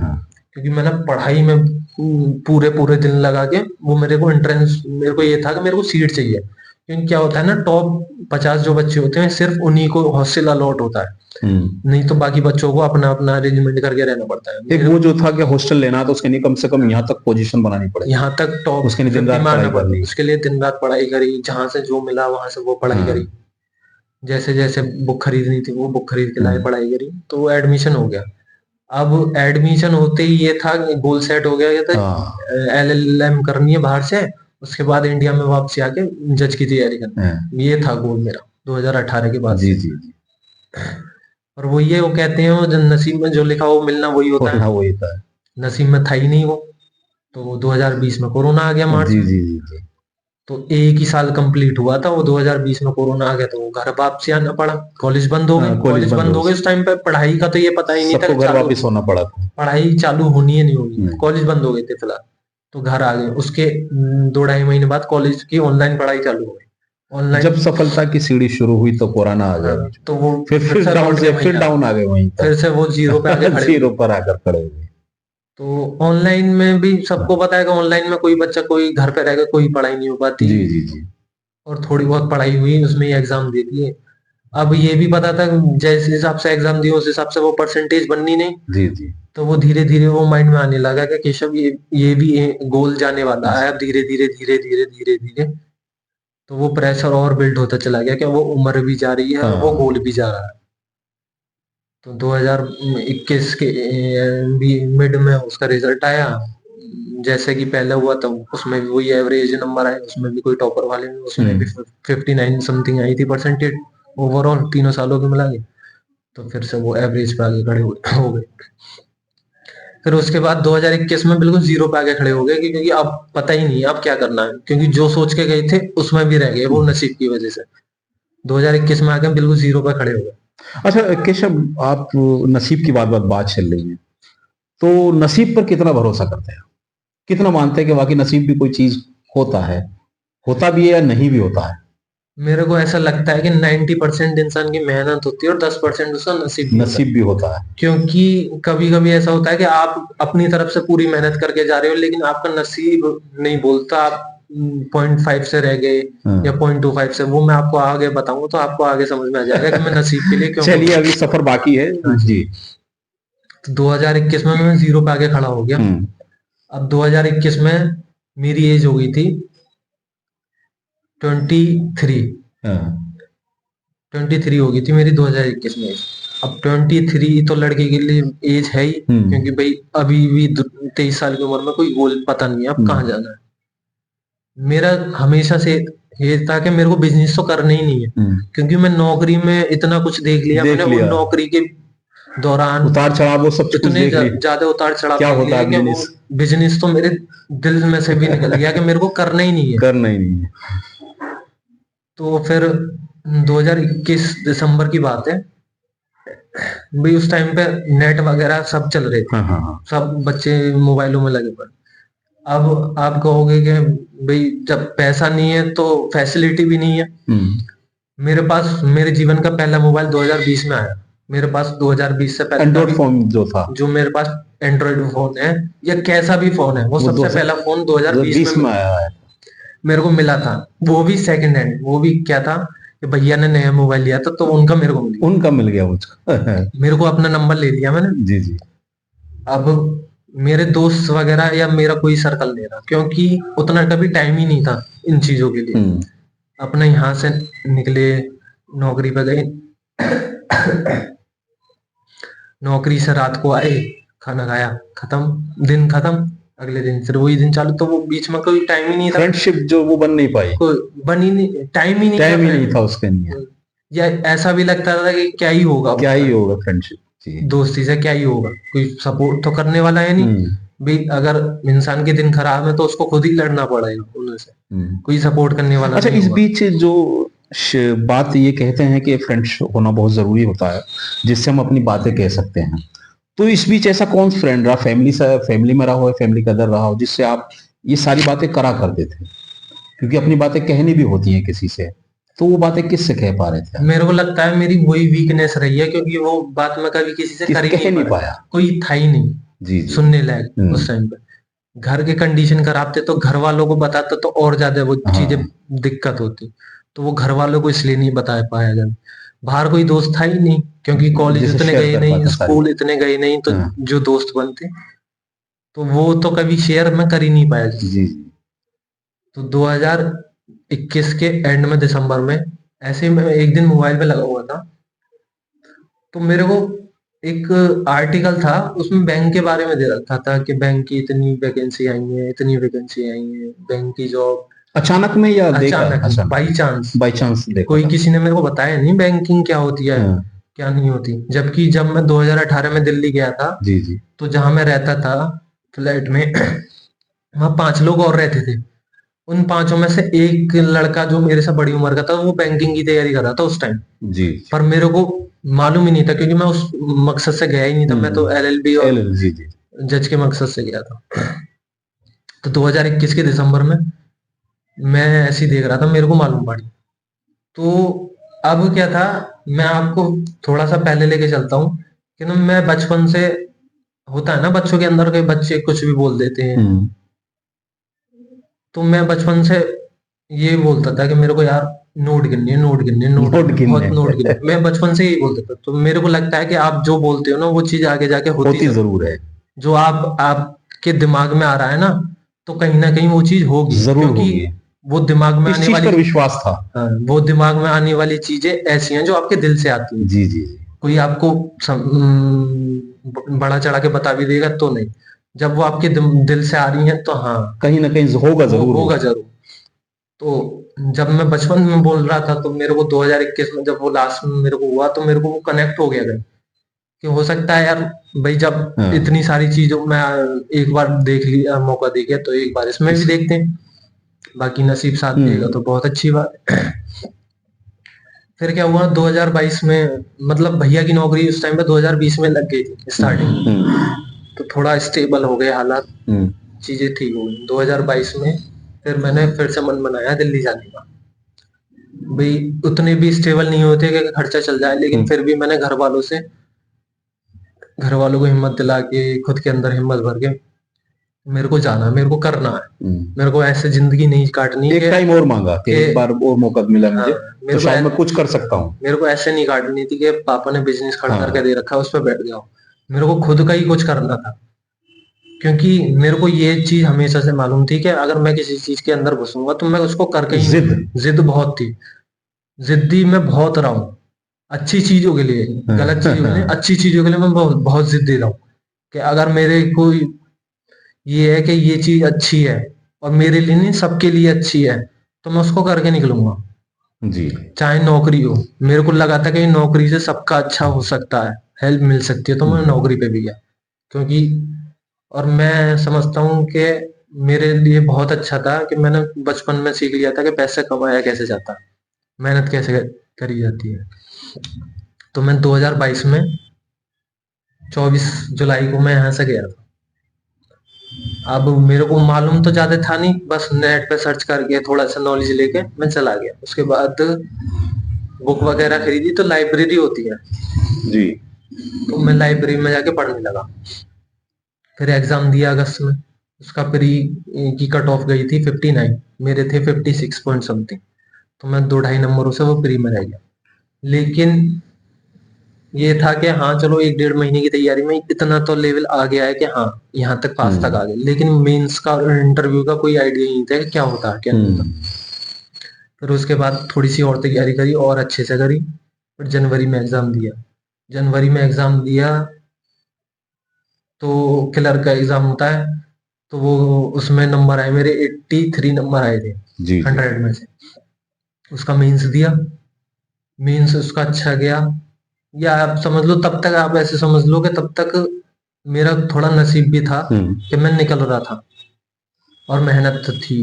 क्योंकि मैंने पढ़ाई में पूरे पूरे दिन लगा के वो मेरे को एंट्रेंस, मेरे को ये था कि मेरे को सीट चाहिए। क्योंकि क्या होता है ना, टॉप 50 जो बच्चे होते हैं सिर्फ उन्हीं को हॉस्टल अलॉट होता है, नहीं तो बाकी बच्चों को अपना अपना अरेंजमेंट करके रहना पड़ता है। एक वो जो था कि हॉस्टल लेना तो उसके लिए कम से कम यहाँ तक पोजीशन बनानी पड़े, यहाँ तक टॉप उसके लिए दिन रात पढ़ाई करनी, उसके लिए दिन रात पढ़ाई करी, जहां से जो मिला वहां से वो पढ़ाई करी, जैसे जैसे बुक खरीदनी थी वो बुक खरीद के लाए, पढ़ाई करी, तो एडमिशन हो गया। अब एडमिशन होते ही ये था, गोल सेट हो गया था LLM करनी है बाहर से, उसके बाद इंडिया में वापसी आके जज की तैयारी करनी, ये था गोल मेरा 2018 के बाद। जी जी। और वो ये वो कहते हैं वो नसीब में जो लिखा वो मिलना वही होता है, वही होता है, नसीब में था ही नहीं वो। तो 2020 में कोरोना आ गया मार्च। जी जी जी। तो एक ही साल कंप्लीट हुआ था वो, 2020 में कोरोना आ गया तो घर वापसी आना पड़ा, कॉलेज बंद हो गए। कॉलेज बंद हो गए उस टाइम पे, पढ़ाई का तो ये पता ही नहीं था, घर वापस होना पड़ा, पढ़ाई चालू होनी है नहीं होनी, कॉलेज बंद हो गए थे फिलहाल, तो घर आ गए। उसके 2-2.5 महीने बाद कॉलेज की ऑनलाइन पढ़ाई चालू हो गई। ऑनलाइन जब सफलता की सीढ़ी शुरू हुई तो कोरोना आ गया, तो वो फिर डाउन आ गए, वहीं फिर से वो जीरो पे आके खड़े, जीरो पर आकर खड़े हुए। तो ऑनलाइन में भी सबको पता है कि ऑनलाइन में कोई बच्चा कोई घर पे रहकर कोई पढ़ाई नहीं हो पाती। जी जी जी। और थोड़ी बहुत पढ़ाई हुई उसमें ही एग्जाम दे दिए। अब ये भी पता था जैसे हिसाब से एग्जाम दिए उस हिसाब से वो परसेंटेज बननी नहीं। जी जी। तो वो धीरे धीरे वो माइंड में आने लगा कि केशव ये भी गोल जाने वाला है, अब धीरे धीरे धीरे धीरे धीरे धीरे तो वो प्रेशर और बिल्ड होता चला गया कि वो उम्र भी जा रही है और वो गोल भी जा रहा है। तो 2021 के मिड में उसका रिजल्ट आया, जैसे कि पहले हुआ था उसमें भी वही एवरेज नंबर आए, उसमें भी कोई टॉपर वाले नहीं, उसमें भी 59 समथिंग आई थी परसेंटेज ओवरऑल तीनों सालों के मिला के। तो फिर से वो एवरेज पे आगे खड़े हो गए। फिर उसके बाद 2021 में बिल्कुल जीरो पे आगे खड़े हो गए, क्योंकि अब पता ही नहीं अब क्या करना है, क्योंकि जो सोच के गए थे उसमें भी रह गए वो नसीब की वजह से। 2021 में आके बिल्कुल जीरो पे खड़े हो गए। अच्छा केशव, आप नसीब की बात चल रही है, तो नसीब पर कितना भरोसा करते हैं, कितना मानते हैं कि वाकई नसीब भी कोई चीज होता भी है या नहीं भी होता है? मेरे को ऐसा लगता है कि 90% इंसान की मेहनत होती है और 10% उसका नसीब भी होता है। क्योंकि कभी कभी ऐसा होता है कि आप अपनी तरफ से पूरी मेहनत करके जा रहे हो लेकिन आपका नसीब नहीं बोलता, आप 0.5 से रह गए या 0.25 से, वो मैं आपको आगे बताऊंगा तो आपको आगे समझ में आ जाएगा कि मैं नसीब के लिए क्यों। चलिए अभी सफर बाकी है जी। तो 2021 में मैं जीरो पे आगे खड़ा हो गया। अब 2021 में मेरी एज हो गई थी 23 हो गई थी मेरी 2021 में। अब 23 तो लड़के के लिए एज है ही, क्योंकि भाई अभी भी 23 साल की उम्र में कोई गोल पता नहीं है अब कहाँ जाना है। मेरा हमेशा से ये था कि मेरे को बिजनेस तो करना ही नहीं है, क्योंकि मैं नौकरी में इतना कुछ देख लिया मैंने। उन नौकरी के दौरान उतार चढ़ाव वो सब इतने ज्यादा उतार चढ़ाव क्या होता है, बिजनेस तो मेरे दिल में से भी निकल गया कि मेरे को करना ही नहीं है। तो फिर 2021 दिसंबर की बात है भाई, उस टाइम पे नेट वगैरह सब चल रहे थे। सब बच्चे मोबाइलों में लगे पड़े। अब आप कहोगे कि भाई जब पैसा नहीं है तो फैसिलिटी भी नहीं है। मेरे पास मेरे जीवन का पहला मोबाइल 2020 में आया। मेरे पास 2020 से पहले एंड्रॉइड फोन जो मेरे पास एंड्रॉइड फोन है या कैसा भी फोन है, वो सबसे पहला फोन 2020 में आया है। मेरे को मिला था, वो भी सेकंड हैंड। वो भी क्या था कि भैया ने नया मोबाइल लिया था तो उनका मेरे को मिल गया मुझको मेरे को अपना नंबर ले लिया मैंने। जी जी। अब मेरे दोस्त वगैरह या मेरा कोई सर्कल नहीं रहा, क्योंकि उतना कभी टाइम ही नहीं था इन चीजों के लिए। अपने यहाँ से निकले, नौकरी पे गए, नौकरी से रात को आए, खाना खाया, खत्म, दिन खत्म, अगले दिन फिर वही दिन चालू। तो वो बीच में कोई टाइम ही नहीं था, फ्रेंडशिप जो वो बन नहीं पाई, बनी नहीं, टाइम ही नहीं था उसके लिए। या ऐसा भी लगता था कि क्या ही होगा फ्रेंडशिप, दोस्ती से क्या ही होगा, कोई सपोर्ट तो करने वाला है नहीं भाई। अगर इंसान के दिन खराब है तो उसको खुद ही लड़ना पड़ेगा उनसे, कोई सपोर्ट करने वाला अच्छा, इस बीच जो बात ये कहते हैं कि फ्रेंड्स होना बहुत जरूरी होता है जिससे हम अपनी बातें कह सकते हैं, तो इस बीच ऐसा कौन फ्रेंड रहा, फैमिली में रहा हो, फैमिली का अंदर रहा हो, जिससे आप ये सारी बातें करा करते थे? क्योंकि अपनी बातें कहनी भी होती हैं किसी से, तो वो बातें किससे कह पा रहे थे? मेरे को लगता है मेरी वही वीकनेस रही है, क्योंकि वो बात मैं कभी किसी से कर ही कह नहीं नहीं पाया। कोई था ही नहीं जी जी। सुनने लायक उस टाइम पे। घर के कंडीशन खराब थे, तो घर वालों को बताता तो और ज्यादा वो चीजें दिक्कत होती, तो वो घर वालों को इसलिए नहीं बता पाया जब। बाहर कोई दोस्त था ही नहीं, क्योंकि कॉलेज इतने गए नहीं, स्कूल इतने गए नहीं, तो जो दोस्त बनते तो वो तो कभी शेयर मैं कर ही नहीं पाया जी। तो 2021 के एंड में दिसंबर में ऐसे ही मैं एक दिन मोबाइल पे लगा हुआ था, तो मेरे को एक आर्टिकल था, उसमें बैंक के बारे में दे रखा था कि बैंक की इतनी वैकेंसी आई है, इतनी वैकेंसी आई है, बैंक की जॉब। अचानक में या अचानक बाई चांस कोई किसी ने मेरे को बताया नहीं बैंकिंग क्या होती है, क्या नहीं होती। जबकि जब मैं 2018 में दिल्ली गया था, जी जी, तो जहां मैं रहता था फ्लैट में वहां 5 लोग और रहते थे। उन 5 में से एक लड़का जो मेरे से बड़ी उम्र का था, वो बैंकिंग की तैयारी कर रहा था उस टाइम जी। पर मेरे को मालूम ही नहीं था, क्योंकि मैं उस मकसद से गया ही नहीं था। मैं तो एलएलबी और जज के मकसद से गया था। तो 2021 के दिसंबर में मैं ऐसे ही देख रहा था, मेरे को मालूम पड़ी। तो अब क्या था, मैं आपको थोड़ा सा पहले लेके चलता हूँ कि ना, मैं बचपन से, होता है ना बच्चों के अंदर के बच्चे कुछ भी बोल देते हैं, तो मैं बचपन से ये बोलता था कि मेरे को यार नोट गिननी है, नोट गिननी है, बहुत नोट गिननी। मैं बचपन से यही बोलता था। तो मेरे को लगता है कि आप जो बोलते हो ना, वो चीज आगे जाके होती जरूर है। जो आपके दिमाग में आ रहा है ना, तो कहीं ना कहीं वो चीज होगी, क्योंकि वो दिमाग में आने वाली विश्वास था। हाँ, वो दिमाग में आने वाली चीजें ऐसी हैं जो आपके दिल से आती हैं। जी जी। कोई आपको बड़ा चढ़ा के बता भी देगा तो नहीं, जब वो आपके दिल से आ रही हैं तो हाँ, कहीं ना कहीं होगा जरूर, होगा जरूर। तो जब मैं बचपन में बोल रहा था, तो मेरे को 2021 में जब वो लास्ट में मेरे को हुआ, तो मेरे को वो कनेक्ट हो गया कि हो सकता है यार भाई, जब इतनी सारी चीजों में एक बार देख लिया, मौका दे गया, तो एक बार इसमें भी देखते हैं, बाकी नसीब साथ देगा तो बहुत अच्छी बात। फिर क्या हुआ 2022 में, मतलब भैया की नौकरी उस टाइम पे 2020 में लग गई थी स्टार्टिंग, तो थोड़ा स्टेबल हो गए हालात, चीजें ठीक हो गई 2022 में। फिर मैंने फिर से मन बनाया दिल्ली जाने का। भाई उतने भी स्टेबल नहीं होते कि खर्चा चल जाए, लेकिन फिर भी मैंने घर वालों को हिम्मत दिला के, खुद के अंदर हिम्मत भर के, मेरे को जाना, मेरे को करना है, मेरे को ऐसे जिंदगी नहीं काटनी। एक टाइम और मांगा कि एक बार और मौका मिला मुझे, तो शायद मैं कुछ कर सकता हूँ। मेरे को ऐसे नहीं काटनी थी कि पापा ने बिजनेस खड़ा करके दे रखा है, उस पर बैठ जाओ। मेरे को खुद का ही कुछ करना था, क्योंकि मेरे को ये चीज हमेशा से मालूम थी कि अगर मैं किसी चीज के अंदर घुसूंगा तो मैं उसको करके ही, जिद बहुत थी, जिद्दी मैं बहुत रहा हूँ। अच्छी चीजों के लिए, गलत चीजों के लिए, अच्छी चीजों के लिए मैं बहुत बहुत जिद्दी रहा हूँ कि अगर मेरे को ये है कि ये चीज अच्छी है और मेरे लिए नहीं, सबके लिए अच्छी है, तो मैं उसको करके निकलूंगा जी। चाहे नौकरी हो, मेरे को लगा था कि नौकरी से सबका अच्छा हो सकता है, हेल्प मिल सकती है, तो मैं नौकरी पे भी गया। क्योंकि और मैं समझता हूँ कि मेरे लिए बहुत अच्छा था कि मैंने बचपन में सीख लिया था कि पैसे कमाया कैसे जाता, मेहनत कैसे करी जाती है। तो मैं 2022 में 24 जुलाई को मैं यहाँ से गया था। अब मेरे को मालूम तो ज्यादा था नहीं, बस नेट पे सर्च करके थोड़ा सा नॉलेज लेके मैं चला गया। उसके बाद बुक वगैरह खरीदी, तो लाइब्रेरी होती है जी, तो मैं लाइब्रेरी में जाके पढ़ने लगा। फिर एग्जाम दिया अगस्त में, उसका प्री की कट ऑफ गई थी 59, मेरे थे 56 पॉइंट समथिंग, तो मैं 2-2.5 नंबरों से वो प्री में रह गया। लेकिन ये था कि हाँ चलो 1-1.5 महीने की तैयारी में इतना तो लेवल आ गया है कि हाँ यहाँ तक पास तक आ गए। लेकिन मेंस का और इंटरव्यू का कोई आइडिया नहीं था कि क्या होता है क्या नहीं होता। फिर उसके बाद थोड़ी सी और तैयारी करी और अच्छे से करी, फिर जनवरी में एग्जाम दिया। तो क्लर्क का एग्जाम होता है, तो वो उसमें नंबर आए मेरे 83 नंबर आए थे जी, 100 में से। उसका मेंस दिया, मेंस उसका अच्छा गया, या आप समझ लो तब तक, आप ऐसे समझ लो कि तब तक मेरा थोड़ा नसीब भी था कि मैं निकल रहा था और मेहनत थी।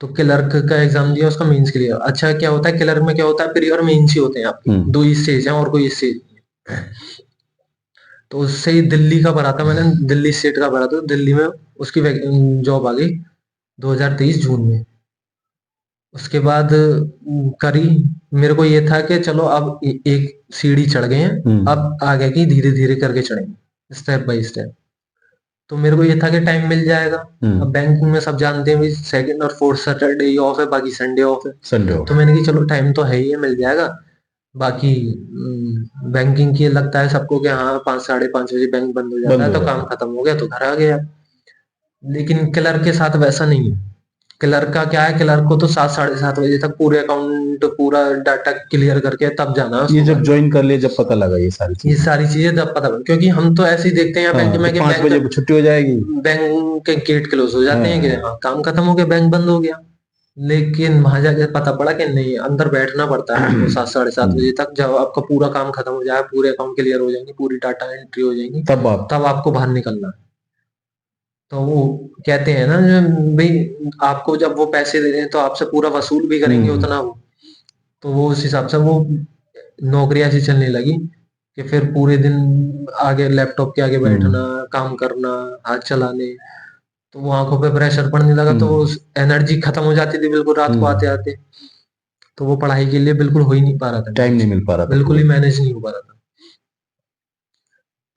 तो क्लर्क का एग्जाम दिया, उसका मेंस क्लियर। अच्छा क्या होता है क्लर्क में, क्या होता है प्री और मेंस ही होते हैं आपके, दो ही स्टेज हैं और कोई स्टेज नहीं है। तो उससे ही दिल्ली का भरा था मैंने, दिल्ली स्टेट का भरा था, दिल्ली में उसकी जॉब आ गई 2023 जून में। उसके बाद करी, मेरे को ये था कि चलो अब एक सीढ़ी चढ़ गए हैं, अब आगे की धीरे धीरे करके चढ़ेंगे स्टेप बाय स्टेप। तो मेरे को ये था कि टाइम मिल जाएगा। अब बैंकिंग में सब जानते हैं सेकंड और फोर्थ सैटरडे ही ऑफ है, बाकी संडे ऑफ है। तो मैंने कहा चलो टाइम तो है ही है, मिल जाएगा। बाकी बैंकिंग की लगता है सबको कि हाँ 5 साढ़े 5 बजे बैंक बंद हो जाता है, तो काम खत्म हो गया तो घर आ गया। लेकिन क्लर्क के साथ वैसा नहीं है। क्लर्क का क्या है, क्लर्क को तो 7 साढ़े 7 बजे तक पूरे अकाउंट पूरा डाटा क्लियर करके तब जाना है। ये जब ज्वाइन कर लिया जब पता लगा ये सारी चीजें जब पता लगा, क्योंकि हम तो ऐसे ही देखते हैं यहाँ बैंक में कि 5 बजे छुट्टी हो जाएगी, बैंक के गेट क्लोज हो जाते हैं कि हाँ काम खत्म हो गया, बैंक बंद हो गया। लेकिन वहां जाके पता पड़ा कि नहीं, अंदर बैठना पड़ता है आपको 7 साढ़े 7 बजे तक। जब आपका पूरा काम खत्म हो जाए, पूरे अकाउंट क्लियर हो जाएंगे, पूरी डाटा एंट्री हो जाएंगी, तब आपको बाहर निकलना है। तो वो कहते हैं ना भाई, आपको जब वो पैसे दे रहे हैं तो आपसे पूरा वसूल भी करेंगे उतना वो। तो वो उस हिसाब से वो नौकरी ऐसी चलने लगी कि फिर पूरे दिन आगे लैपटॉप के आगे बैठना, काम करना, हाथ चलाने, तो वो आंखों पे प्रेशर पड़ने लगा। तो एनर्जी खत्म हो जाती थी बिल्कुल रात को आते आते। तो वो पढ़ाई के लिए बिल्कुल हो ही नहीं पा रहा था, टाइम नहीं मिल पा रहा था, बिल्कुल ही मैनेज नहीं हो पा रहा था।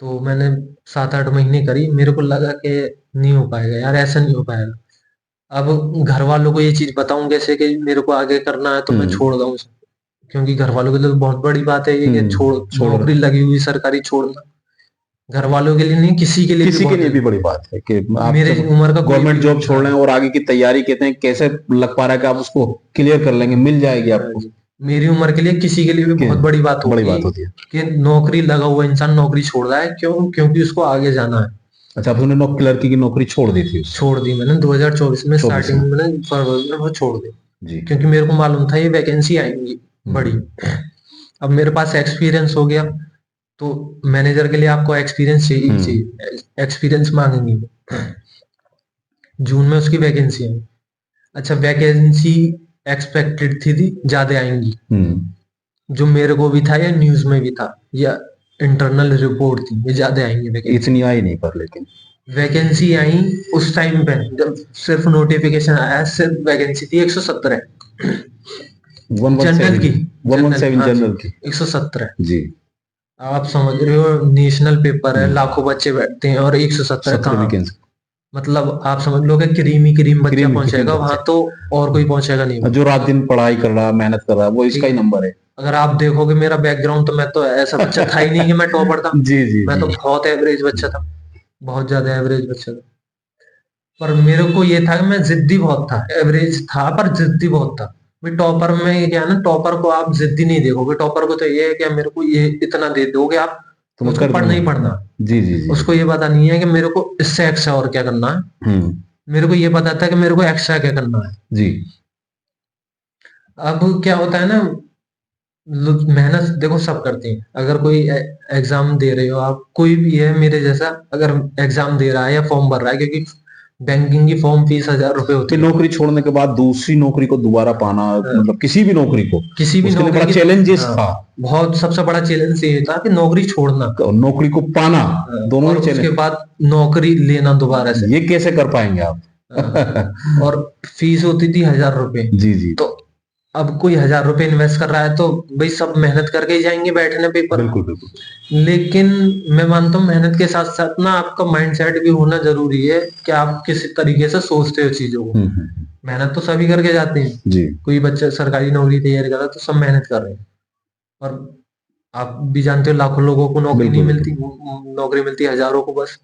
तो मैंने 7-8 महीने करी, मेरे को लगा कि नहीं हो पाएगा यार, ऐसा नहीं हो पाएगा। अब घर वालों को ये चीज बताऊं कैसे कि मेरे को आगे करना है तो मैं छोड़ दूं, क्योंकि घर वालों के लिए तो बहुत बड़ी बात है ये कि छोड़ नौकरी लगी हुई सरकारी छोड़ना। घर वालों के लिए नहीं, किसी के लिए भी बड़ी बात है कि आप मेरे उम्र का गवर्नमेंट जॉब छोड़ रहे हैं और आगे की तैयारी कहते हैं कैसे लग पा रहा है कि आप उसको क्लियर कर लेंगे, मिल जाएगी आपको। मेरी उम्र के लिए, किसी के लिए भी बहुत बड़ी बात होती है कि नौकरी लगा हुआ इंसान नौकरी छोड़ रहा है, क्यों? क्योंकि उसको आगे जाना है। अच्छा, आपने क्लर्की की नौकरी छोड़ दी थी? छोड़ दी मैंने 2024 में, स्टार्टिंग में मैंने फरवरी में वो छोड़ दी जी, क्योंकि मेरे को मालूम था ये वैकेंसी आएंगी बड़ी। अब मेरे पास एक्सपीरियंस हो गया, तो मैनेजर के लिए आपको एक्सपीरियंस चाहिए, एक्सपीरियंस मांगेंगे। जून में उसकी वैकेंसी आई। अच्छा, वैकेंसी एक्सपेक्टेड थी ज्यादा आएंगी, जो मेरे को भी था या न्यूज में भी था या इंटरनल रिपोर्ट थी, ये ज्यादा आएंगे वैकेंसी। इतनी आई नहीं, पर लेकिन वैकेंसी आई उस टाइम पे जब सिर्फ नोटिफिकेशन आया, सिर्फ वैकेंसी थी 117 जनरल की, 117 जनरल की 117 जी। आप समझ रहे हो, नेशनल पेपर है, लाखों बच्चे बैठते हैं और 117 कहाँ? मतलब आप समझ लो कि क्रीम बच्चा पहुंचेगा वहां, तो और कोई पहुंचेगा नहीं। जो रात दिन पढ़ाई कर रहा, मेहनत कर रहा, वो इसका ही नंबर है। अगर आप देखोगे मेरा बैकग्राउंड, तो मैं तो ऐसा बच्चा था ही नहीं कि मैं टॉपर था। जी जी, मैं तो बहुत एवरेज बच्चा था, बहुत ज्यादा एवरेज बच्चा था। पर मेरे को ये था कि मैं जिद्दी बहुत था, एवरेज था पर जिद्दी बहुत था। भाई टॉपर में क्या है ना, टॉपर को आप जिद्दी नहीं देखोगे, टॉपर को तो ये है कि मेरे को ये इतना दे दोगे आप तो उसको पढ़ना ही पढ़ना। जी जी जी। उसको ये पता नहीं है कि मेरे को इससे एक्स्ट्रा और क्या करना है। मेरे को ये पता था कि मेरे को एक्स्ट्रा क्या करना है जी। अब क्या होता है ना, मेहनत देखो सब करते हैं। अगर कोई एग्जाम दे रहे हो आप, कोई भी है मेरे जैसा, अगर एग्जाम दे रहा है या फॉर्म भर रहा है, क्योंकि बैंकिंग की फॉर्म फीस 1000 रुपए होती है। नौकरी छोड़ने के बाद दूसरी नौकरी को दोबारा पाना, मतलब किसी भी नौकरी को, किसी भी नौकरी बड़ा चैलेंजेस था। बहुत सबसे बड़ा चैलेंज ये था कि नौकरी छोड़ना, नौकरी को पाना, दोनों ही उसके बाद नौकरी लेना दोबारा से, ये कैसे कर पाएंगे आप? और फीस होती थी 1000 रुपए जी जी। तो अब कोई 1000 रुपए इन्वेस्ट कर रहा है तो भाई सब मेहनत करके ही जाएंगे बैठने पेपर। बिल्कुल बिल्कुल। लेकिन मैं मानता हूँ मेहनत के साथ साथ ना आपका माइंडसेट भी होना जरूरी है कि आप किस तरीके से सोचते हो चीजों को। मेहनत तो सभी करके जाते हैं जी। कोई बच्चा सरकारी नौकरी तैयारी कर रहा है तो सब मेहनत कर रहे हैं, और आप भी जानते हो लाखों लोगों को नौकरी नहीं मिलती, नौकरी मिलती हजारों को बस।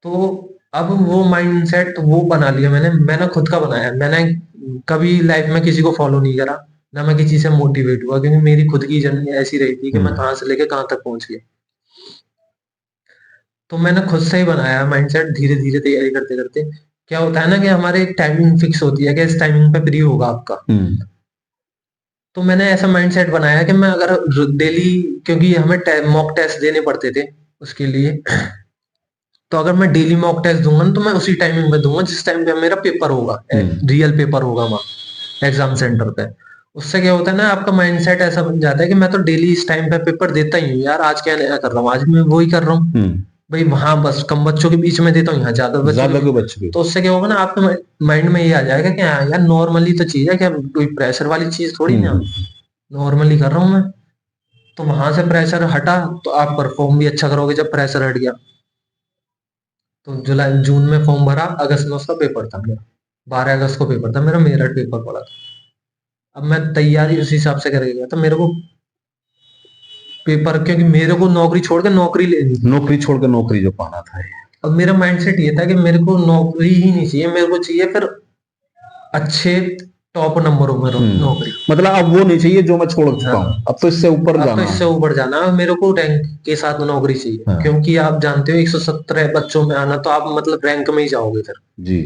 तो अब वो माइंडसेट वो बना लिया मैंने खुद का बनाया। मैंने कभी लाइफ में किसी को फॉलो नहीं करा, ना मैं किसी से मोटिवेट हुआ, क्योंकि मेरी खुद की जर्नी ऐसी रही थी कि मैं कहां से लेके कहां तक पहुंच गया। तो मैंने खुद से ही बनाया माइंडसेट, धीरे धीरे तैयारी करते करते। क्या होता है ना कि हमारे एक टाइमिंग फिक्स होती है कि इस टाइमिंग पे फ्री होगा आपका। तो मैंने ऐसा माइंडसेट बनाया कि मैं अगर डेली, क्योंकि हमें मॉक टेस्ट देने पड़ते थे उसके लिए, तो अगर मैं डेली मॉक टेस्ट दूंगा ना, तो मैं उसी टाइमिंग पे दूंगा जिस टाइम पे मेरा पेपर होगा, रियल पेपर होगा वहां एग्जाम सेंटर पे। उससे क्या होता है ना, आपका माइंडसेट ऐसा बन जाता है कि मैं तो डेली इस टाइम पे पेपर देता ही हूँ यार, आज क्या नया कर रहा हूँ, आज मैं वही कर रहा हूँ भाई, वहां बस कम बच्चों के बीच में देता हूँ, यहाँ ज्यादा बच्चों के। तो उससे क्या होगा ना, आपके माइंड में ये आ जाएगा कि हाँ यार नॉर्मली तो चीज है, क्या कोई प्रेशर वाली चीज थोड़ी ना, नॉर्मली कर रहा हूँ मैं। तो वहां से प्रेशर हटा तो आप परफॉर्म भी अच्छा करोगे जब प्रेशर हट गया। तो जुलाई जून में फॉर्म भरा, अगस्त में उसका पेपर था मेरा, 12 अगस्त को पेपर था मेरा, मेरठ पेपर पड़ा था। अब मैं तैयारी उस हिसाब से करके गया तो मेरे को पेपर, क्योंकि मेरे को नौकरी छोड़ के नौकरी लेनी थी, नौकरी छोड़ के नौकरी जो पाना था। अब मेरा माइंडसेट ये था कि मेरे को नौकरी ही नहीं चाहिए, मेरे को चाहिए फिर अच्छे टॉप नंबरों में नौकरी। मतलब अब वो नहीं चाहिए जो मैं छोड़ चुका हूँ, अब तो इससे ऊपर अब जाना तो इससे ऊपर जाना है, मेरे को रैंक के साथ नौकरी चाहिए। क्योंकि आप जानते हो 117 बच्चों में आना, तो आप मतलब रैंक में ही जाओगे फिर जी।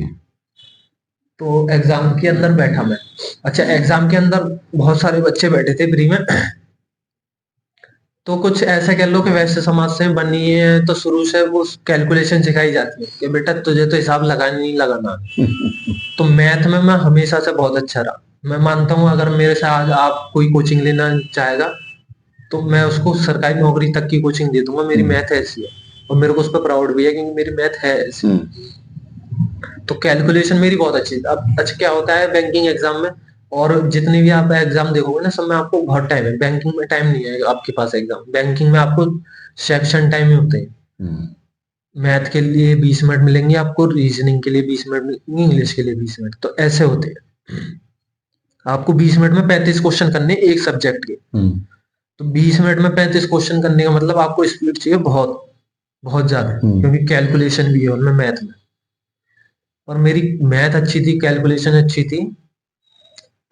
तो एग्जाम के अंदर बैठा मैं। अच्छा, एग्जाम के अंदर बहुत सारे बच्चे बैठे थे प्री में। तो कुछ ऐसा कह लो कि वैसे समाज से बनी है, तो शुरू से वो कैलकुलेशन सिखाई जाती है कि बेटा तुझे तो हिसाब लगाना नहीं लगाना। तो मैथ में मैं हमेशा से बहुत अच्छा रहा। मैं मानता हूँ अगर मेरे से आज आप कोई कोचिंग लेना चाहेगा तो मैं उसको सरकारी नौकरी तक की कोचिंग दे दूंगा, मेरी मैथ ऐसी है। और मेरे को उस पर प्राउड भी है क्योंकि मेरी मैथ है ऐसी। तो कैलकुलेशन मेरी बहुत अच्छी थी। अब अच्छा क्या होता है बैंकिंग एग्जाम में, और जितने भी आप एग्जाम देखोगे ना, सब में आपको बहुत टाइम है, बैंकिंग में टाइम नहीं है आपके पास एग्जाम। बैंकिंग में आपको सेक्शन टाइम ही होते हैं। मैथ के लिए 20 मिनट मिलेंगे आपको, रीजनिंग के लिए 20 मिनट मिलेंगे, इंग्लिश के लिए 20 मिनट, तो ऐसे होते हैं। आपको 20 मिनट में 35 क्वेश्चन करने एक सब्जेक्ट के। तो 20 मिनट में 35 क्वेश्चन करने का मतलब आपको स्पीड चाहिए बहुत बहुत ज्यादा, क्योंकि कैलकुलेशन भी है उनमें मैथ में। और मेरी मैथ अच्छी थी, कैलकुलेशन अच्छी थी,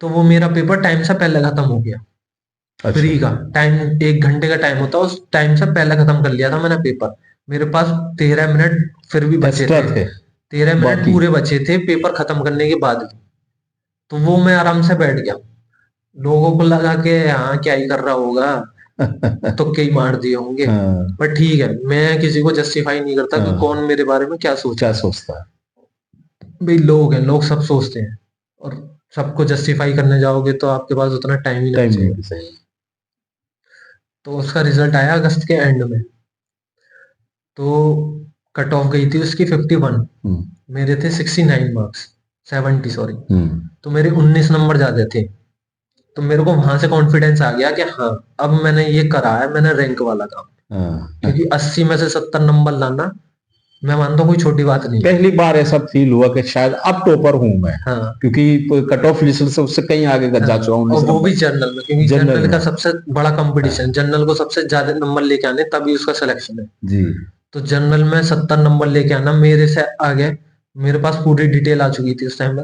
तो वो मेरा पेपर टाइम से पहले खत्म हो गया। फ्री का टाइम 1 घंटे का टाइम होता, उस टाइम से पहले खत्म कर लिया था मैंने पेपर। मेरे पास 13 मिनट फिर भी बचे थे, 13 मिनट पूरे बचे थे पेपर खत्म करने के बाद भी। तो वो मैं आराम से बैठ गया। लोगों को लगा कि हाँ क्या ही कर रहा होगा, तो कई मार दिए होंगे। पर ठीक है, मैं किसी को जस्टिफाई नहीं करता कि कौन मेरे बारे में क्या सोचता है। भाई लोग हैं, लोग सब सोचते हैं, और सबको जस्टिफाई करने जाओगे तो आपके पास उतना टाइम ही नहीं बचेगा। तो उसका रिजल्ट आया अगस्त के एंड में। तो कट ऑफ गई थी उसकी 51, मेरे थे 69 मार्क्स, 70 सॉरी। तो मेरे 19 नंबर ज्यादा थे। तो मेरे को वहां से कॉन्फिडेंस आ गया कि हाँ अब मैंने ये करा है, मैंने रैंक वाला काम। क्योंकि 80 में से 70 नंबर लाना मैं मानता हूँ कोई छोटी बात नहीं। पहली बार ऐसा फील हुआ कि शायद अब टॉपर हूं मैं। क्योंकि कट ऑफ लिस्ट से उससे कहीं आगे जा चुका हूं। और वो भी जनरल में, क्योंकि जनरल का सबसे बड़ा कंपटीशन, जनरल को सबसे ज्यादा नंबर लेके आने तभी उसका सिलेक्शन है जी। तो जनरल में 70 नंबर लेके आना, मेरे से आगे, मेरे पास पूरी डिटेल आ चुकी थी उस टाइम में।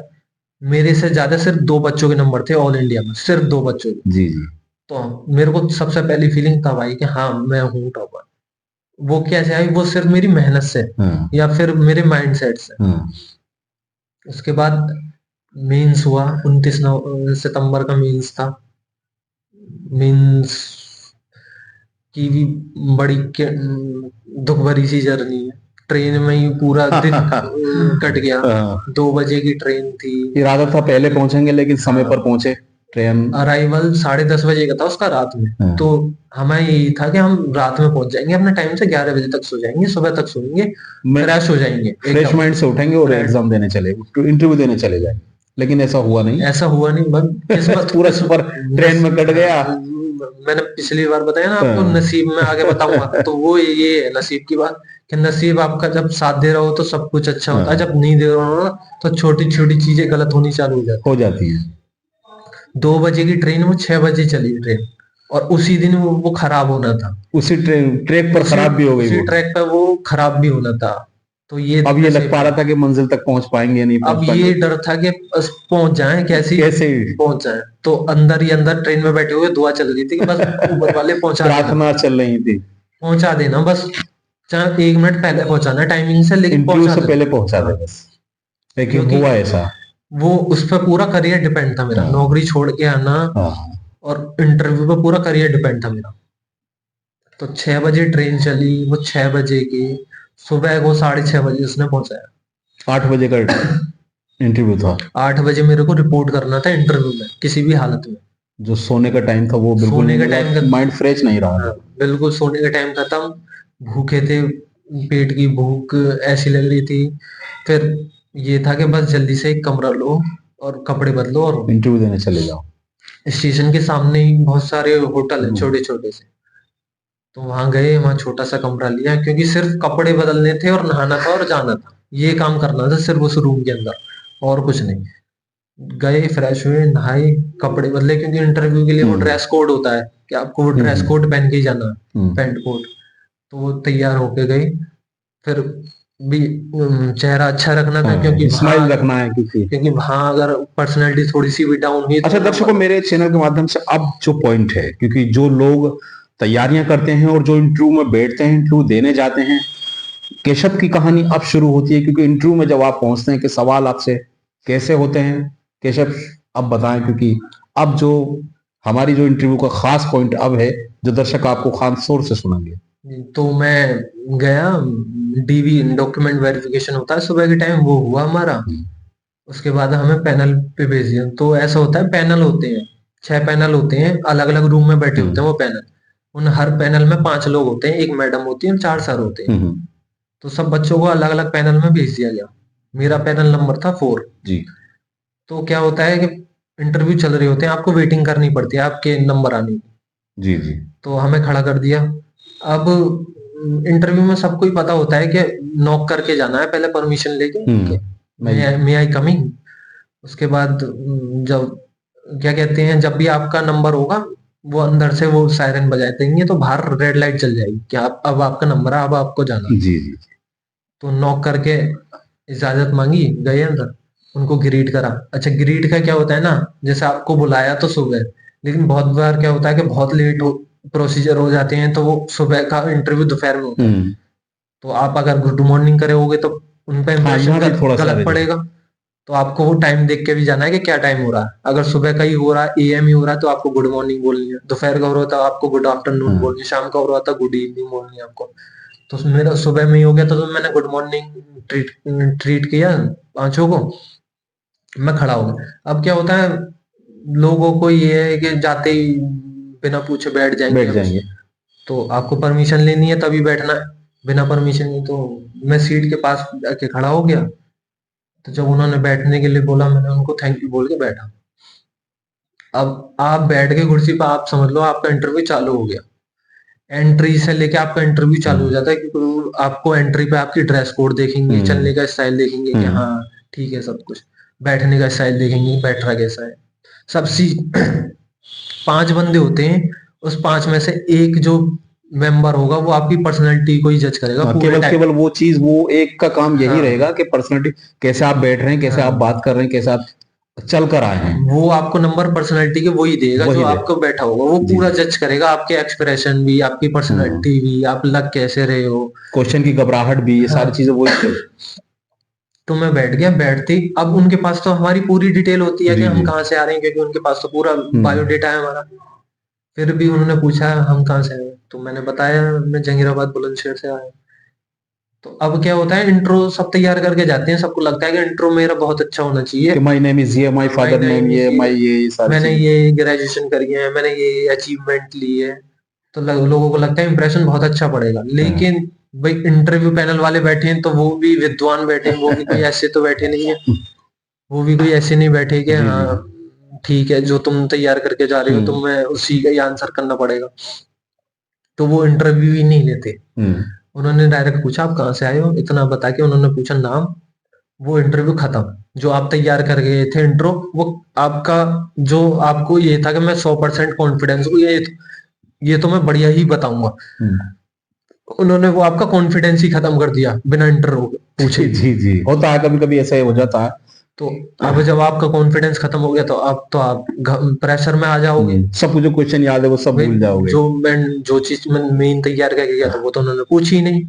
मेरे से ज्यादा सिर्फ 2 बच्चों के नंबर थे ऑल इंडिया में, सिर्फ 2 बच्चों के। जी जी। तो मेरे को सबसे पहली फीलिंग तब आई कि हाँ मैं हूँ टॉपर। वो कैसे आई, वो सिर्फ मेरी मेहनत से या फिर मेरे माइंड सेट से। उसके बाद मेंस हुआ, 29 सितंबर का मेंस था। मेंस की भी बड़ी दुख भरी सी जर्नी है। ट्रेन में ही पूरा दिन कट गया। 2 बजे की ट्रेन थी। इरादा था पहले पहुंचेंगे, लेकिन समय पर पहुंचे। ट्रेन अराइवल 10:30 बजे का था उसका रात में। तो हमें यही था कि हम रात में पहुंच जाएंगे अपने टाइम से, 11 बजे तक सो जाएंगे, सुबह तक सोएंगे, फ्रेश हो जाएंगे, फ्रेश माइंड से उठेंगे और एग्जाम देने चले, इंटरव्यू देने चले जाएंगे। लेकिन ऐसा हुआ नहीं, ऐसा हुआ नहीं। किस्मत पूरा सफर ट्रेन में कट गया। मैंने पिछली बार बताया ना आपको, नसीब में आगे बताऊंगा। तो वो ये है नसीब की बात, कि नसीब आपका जब साथ दे रहा हो तो सब कुछ अच्छा होता है, जब नहीं दे रहा हो तो छोटी छोटी चीजें गलत होनी चालू हो जाती है। 2 बजे की ट्रेन, वो 6 बजे चली ट्रेन, और उसी दिन वो खराब होना था। उसी ट्रैक पर खराब भी हो गई, उसी ट्रैक पर वो खराब भी होना था। तो ये अब ये लग पा रहा था कि मंजिल तक पहुंच पाएंगे नहीं। अब ये डर था कि बस पहुंच जाएं, कैसे पहुंच जाएं। तो अंदर ही अंदर ट्रेन में बैठे हुए दुआ चल रही थी कि बस ऊपर वाले पहुंचा प्रार्थना चल रही थी, पहुंचा देना बस, चाहे 1 मिनट पहले पहुंचाना टाइमिंग से, लेकिन इंटरव्यू से पहले पहुंचा दे बस। लेकिन हुआ ऐसा, वो उस पर पूरा करियर डिपेंड था मेरा। नौकरी छोड़ के आना और इंटरव्यू पे पूरा करियर डिपेंड था मेरा। तो 6 बजे ट्रेन चली, वो 6 बजे की, सुबह को 6:30 बजे उसने पहुंचाया। 8 बजे का इंटरव्यू था। 8 बजे मेरे को रिपोर्ट करना था इंटरव्यू में, किसी भी हालत में। जो सोने का टाइम था वो बिल्कुल सोने का टाइम, माइंड फ्रेश नहीं रहा। हाँ, बिल्कुल सोने का टाइम खत्म, भूखे थे, पेट की भूख ऐसी लग रही थी। फिर ये था कि बस जल्दी से एक कमरा लो और कपड़े बदलो और इंटरव्यू देने चले जाओ। स्टेशन के सामने ही बहुत सारे होटल है छोटे छोटे से, तो वहां गए, वहां छोटा सा कमरा लिया, क्योंकि सिर्फ कपड़े बदलने थे और नहाना था और जाना था, ये काम करना था सिर्फ उस रूम के अंदर, और कुछ नहीं। गए, फ्रेश हुए, नहाए, कपड़े बदले, क्योंकि इंटरव्यू के लिए वो ड्रेस कोड होता है कि आपको वो ड्रेस कोड पहन के ही जाना है, पैंट कोट। तो वो तैयार होके गए। फिर भी चेहरा अच्छा रखना था, क्योंकि स्माइल रखना है, क्योंकि वहां अगर पर्सनैलिटी थोड़ी सी भी डाउन हुई तो अच्छा दर्शकों, मेरे चैनल के माध्यम से अब जो पॉइंट है, क्योंकि जो लोग तैयारियां करते हैं और जो इंटरव्यू में बैठते हैं, इंटरव्यू देने जाते हैं, केशव की कहानी अब शुरू होती है। क्योंकि इंटरव्यू में जब आप पहुंचते हैं कि सवाल आपसे कैसे होते हैं, केशव अब बताएं, क्योंकि अब जो हमारी जो इंटरव्यू का खास पॉइंट अब है, जो दर्शक आपको खास तौर से सुनेंगे। तो मैं गया, डीवी डॉक्यूमेंट वेरिफिकेशन होता है सुबह के टाइम, वो हुआ हमारा। उसके बाद हमें पैनल पे भेज दिया। तो ऐसा होता है, पैनल होते हैं, 6 पैनल होते हैं, अलग अलग रूम में बैठे होते हैं वो पैनल। उन हर पैनल में 5 लोग होते हैं, एक मैडम होती है और 4 सर होते हैं। तो सब बच्चों को अलग अलग पैनल में भेज दिया गया। मेरा पैनल नंबर था 4 जी। तो क्या होता है कि इंटरव्यू चल रहे होते हैं, आपको वेटिंग करनी पड़ती है आपके नंबर आने की। जी जी। तो हमें खड़ा कर दिया। अब इंटरव्यू में सबको ही पता होता है कि नॉक करके जाना है पहले, परमिशन लेके, मे आई कम इन। उसके बाद जब क्या कहते हैं, जब भी आपका नंबर होगा, वो अंदर से वो सायरन बजाए देंगे, तो बाहर रेड लाइट चल जाएगी कि आप, अब आपका नंबर है, अब आपको जाना है। जी जी। तो नॉक करके इजाजत मांगी, गए अंदर, उनको ग्रीट करा। अच्छा, ग्रीट का क्या होता है ना, जैसे आपको बुलाया तो सुबह, लेकिन बहुत बार क्या होता है कि बहुत लेट प्रोसीजर हो जाते हैं, तो वो सुबह का इंटरव्यू दोपहर में होता है। तो आप अगर गुड मॉर्निंग करे होगे तो उन पे इंप्रेशन गलत पड़ेगा। तो आपको वो टाइम देख के भी जाना है कि क्या टाइम हो रहा है। अगर सुबह का ही हो रहा है, एएम ही हो रहा है, तो आपको गुड मॉर्निंग बोलनी है। दोपहर का हो रहा है तो आपको गुड आफ्टरनून बोलनी है। शाम का हो रहा था, गुड इवनिंग बोलनी है आपको। तो मेरा सुबह में ही हो गया, तो मैंने गुड मॉर्निंग ट्रीट किया 5 को। मैं खड़ा हो गया। अब क्या होता है, लोगों को ये है कि जाते ही बिना पूछे बैठ जाएंगे। तो आपको परमिशन लेनी है तभी बैठना है, बिना परमिशन नहीं। तो मैं सीट के पास आके खड़ा हो गया। तो जब उन्होंने बैठने के लिए बोला, मैंने उनको थैंक यू बोल के बैठा। अब आप बैठ के कुर्सी पर, आप समझ लो आपका इंटरव्यू चालू हो गया। एंट्री से लेके आपका इंटरव्यू चालू हो जाता है, क्योंकि आपको एंट्री पे आपकी ड्रेस कोड देखेंगे, चलने का स्टाइल देखेंगे कि हाँ ठीक है सब कुछ, बैठने का स्टाइल देखेंगे, बैठ रहा कैसा है, सब चीज। 5 बंदे होते हैं, उस 5 में से एक जो मेंबर होगा वो आपकी पर्सनैलिटी को ही जज करेगा। केवल वो चीज, वो एक का काम यही रहेगा कि पर्सनैलिटी, कैसे आप बैठ रहे हैं, कैसे आप बात कर रहे हैं, कैसे आप चल कर आए हैं, वो आपको नंबर पर्सनैलिटी के वही देगा, जो आपको बैठा होगा वो पूरा जज करेगा, आपके एक्सप्रेशन भी, आपकी पर्सनैलिटी भी, आप लग कैसे रहे हो, क्वेश्चन की घबराहट भी, ये सारी चीजें वही। तो मैं बैठ गया। बैठते ही अब उनके पास तो हमारी पूरी डिटेल होती है कि हम कहाँ से आ रहे हैं, क्योंकि उनके पास तो पूरा बायोडेटा है हमारा। फिर भी उन्होंने पूछा हम कहाँ से आए, तो मैंने बताया मैं जहांगीराबाद बुलंदशहर से आया। तो अब क्या होता है, इंट्रो सब तैयार करके जाते हैं, सबको लगता है कि इंट्रो मेरा बहुत अच्छा होना चाहिए, माय नेम इज ये, माय फादर नेम ये, मैंने ये ग्रेजुएशन करी है, मैंने ये अचीवमेंट ली है। तो लोगों को लगता है इंप्रेशन बहुत अच्छा पड़ेगा। लेकिन भाई इंटरव्यू पैनल वाले बैठे हैं तो वो भी विद्वान बैठे हैं, वो भी कोई ऐसे तो बैठे नहीं है, वो भी कोई ऐसे नहीं बैठे कि हाँ ठीक है जो तुम तैयार करके जा रहे हो तो मैं उसी का ही आंसर करना पड़ेगा। तो वो इंटरव्यू ही नहीं लेते। उन्होंने डायरेक्ट पूछा आप कहाँ से आए हो, इतना बता के उन्होंने पूछा नाम, वो इंटरव्यू खत्म। जो आप तैयार कर गए थे इंट्रो, वो आपका, जो आपको ये था कि मैं 100% कॉन्फिडेंस हूँ, ये तो मैं बढ़िया ही बताऊंगा, उन्होंने वो आपका कॉन्फिडेंस ही खत्म कर दिया बिना इंटरव्यू पूछे। जी जी, होता है कभी कभी, ऐसा ही हो जाता है। तो अब जब आपका कॉन्फिडेंस खत्म हो गया तो अब तो आप प्रेशर में आ जाओगे, सब कुछ जो क्वेश्चन याद है वो सब भूल जाओगे। जो चीज मैं मेन तैयार करके गया था वो तो उन्होंने पूछी ही नहीं।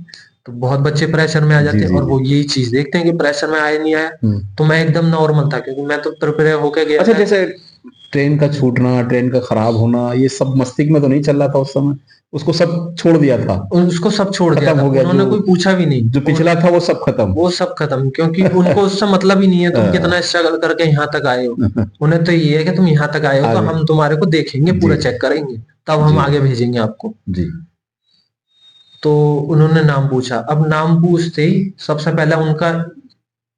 तो बहुत बच्चे प्रेशर में आ जाते हैं, और वो यही चीज देखते हैं कि प्रेशर में आया नहीं आया। तो मैं एकदम नॉर्मल था, क्योंकि मैं तो प्रिपेयर होके गया। अच्छा, जैसे ट्रेन का छूटना, ट्रेन का खराब होना, ये सब मस्तिष्क में तो नहीं चल रहा था उस समय, उसको सब छोड़ दिया था, उसको सब छोड़ दिया खत्म था, हो गया। उन्होंने कोई पूछा भी नहीं, जो पिछला था वो सब खत्म, क्योंकि उनको उससे मतलब ही नहीं है तुम कितना स्ट्रगल करके यहाँ तक आए हो। उन्हें तो ये है कि तुम यहाँ तक आए हो तो हम तुम्हारे को देखेंगे, पूरा चेक करेंगे, तब हम आगे भेजेंगे आपको जी। तो उन्होंने नाम पूछा। अब नाम पूछते ही सबसे पहले उनका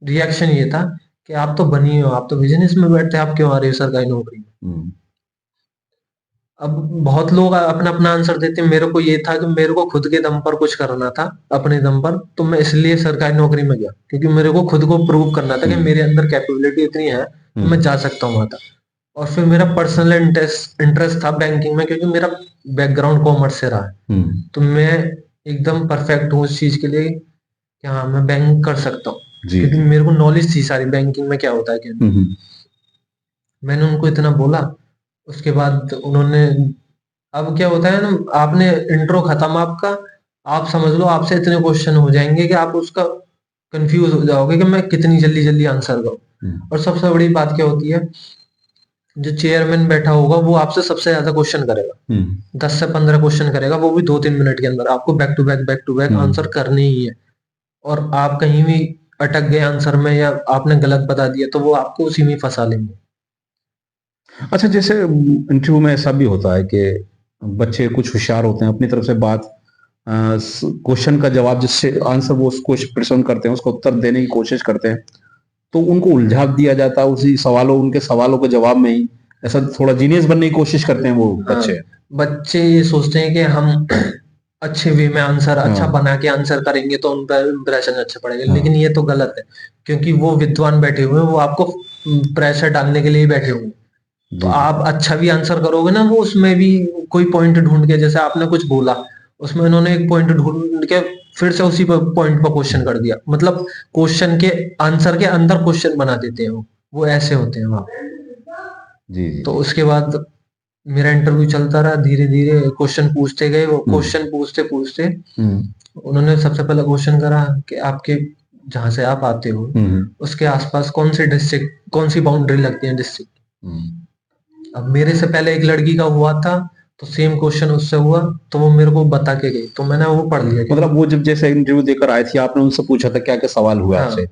रिएक्शन ये था कि आप तो बनी हो, आप तो बिजनेस में बैठते, आप क्यों आ रहे हो सरकारी नौकरी में। अब बहुत लोग अपना अपना आंसर देते हैं। मेरे को ये था कि मेरे को खुद के दम पर कुछ करना था, अपने दम पर, तो मैं इसलिए सरकारी नौकरी में गया, क्योंकि मेरे को खुद को प्रूव करना था कि मेरे अंदर कैपेबिलिटी इतनी है कि मैं जा सकता हूँ वहां तक। और फिर मेरा पर्सनल इंटरेस्ट था बैंकिंग में, क्योंकि मेरा बैकग्राउंड कॉमर्स से रहा है, तो मैं एकदम परफेक्ट हूँ उस चीज के लिए कि हाँ मैं बैंक कर सकता हूँ, क्योंकि मेरे को नॉलेज थी सारी बैंकिंग में क्या होता है क्या। मैंने उनको इतना बोला, उसके बाद उन्होंने, अब क्या होता है ना, आपने इंट्रो खत्म आपका, आप समझ लो आपसे इतने क्वेश्चन हो जाएंगे कि आप उसका कंफ्यूज हो जाओगे कि मैं कितनी जल्दी जल्दी आंसर करूं। और सबसे बड़ी बात क्या होती है, जो चेयरमैन बैठा होगा वो आपसे सबसे ज्यादा क्वेश्चन करेगा, 10 से 15 क्वेश्चन करेगा, वो भी 2-3 मिनट के अंदर आपको बैक टू बैक आंसर करने ही है। और आप कहीं भी अटक गए आंसर में या आपने गलत बता दिया तो वो आपको उसी में फंसा लेंगे। अच्छा, जैसे इंटरव्यू में ऐसा भी होता है कि बच्चे कुछ होशियार होते हैं, अपनी तरफ से बात, क्वेश्चन का जवाब, जिससे आंसर वो उसको प्रश्न करते हैं, उसका उत्तर देने की कोशिश करते हैं, तो उनको उलझा दिया जाता है उसी सवालों, उनके सवालों के जवाब में ही। ऐसा थोड़ा जीनियस बनने की कोशिश करते हैं वो बच्चे। बच्चे ये सोचते हैं कि हम अच्छे वे में आंसर अच्छा बना के आंसर करेंगे तो उन पर इंप्रेशन अच्छा पड़ेगा, लेकिन ये तो गलत है, क्योंकि वो विद्वान बैठे हुए हैं, वो आपको प्रेशर डालने के लिए बैठे हुए हैं। तो आप अच्छा भी आंसर करोगे ना, वो उसमें भी कोई पॉइंट ढूंढ के, जैसे आपने कुछ बोला उसमें उन्होंने एक पॉइंट ढूंढ के फिर से उसी पॉइंट पर क्वेश्चन कर दिया, मतलब क्वेश्चन के आंसर के अंदर क्वेश्चन बना देते हैं वो ऐसे होते हैं वहां। जी। तो उसके बाद मेरा इंटरव्यू चलता रहा, धीरे धीरे क्वेश्चन पूछते गए, वो क्वेश्चन पूछते पूछते उन्होंने सबसे पहला क्वेश्चन करा कि आपके जहां से आप आते हो उसके आसपास कौन सी डिस्ट्रिक्ट, कौन सी बाउंड्री लगती है डिस्ट्रिक्ट। अब मेरे से पहले एक लड़की का हुआ था, तो सेम क्वेश्चन उससे हुआ, तो वो मेरे को बता के गई, तो मैंने वो पढ़ लिया। मतलब वो जब जैसे इंटरव्यू देकर आए थे, आपने उनसे पूछा था क्या क्या सवाल हुआ आपसे,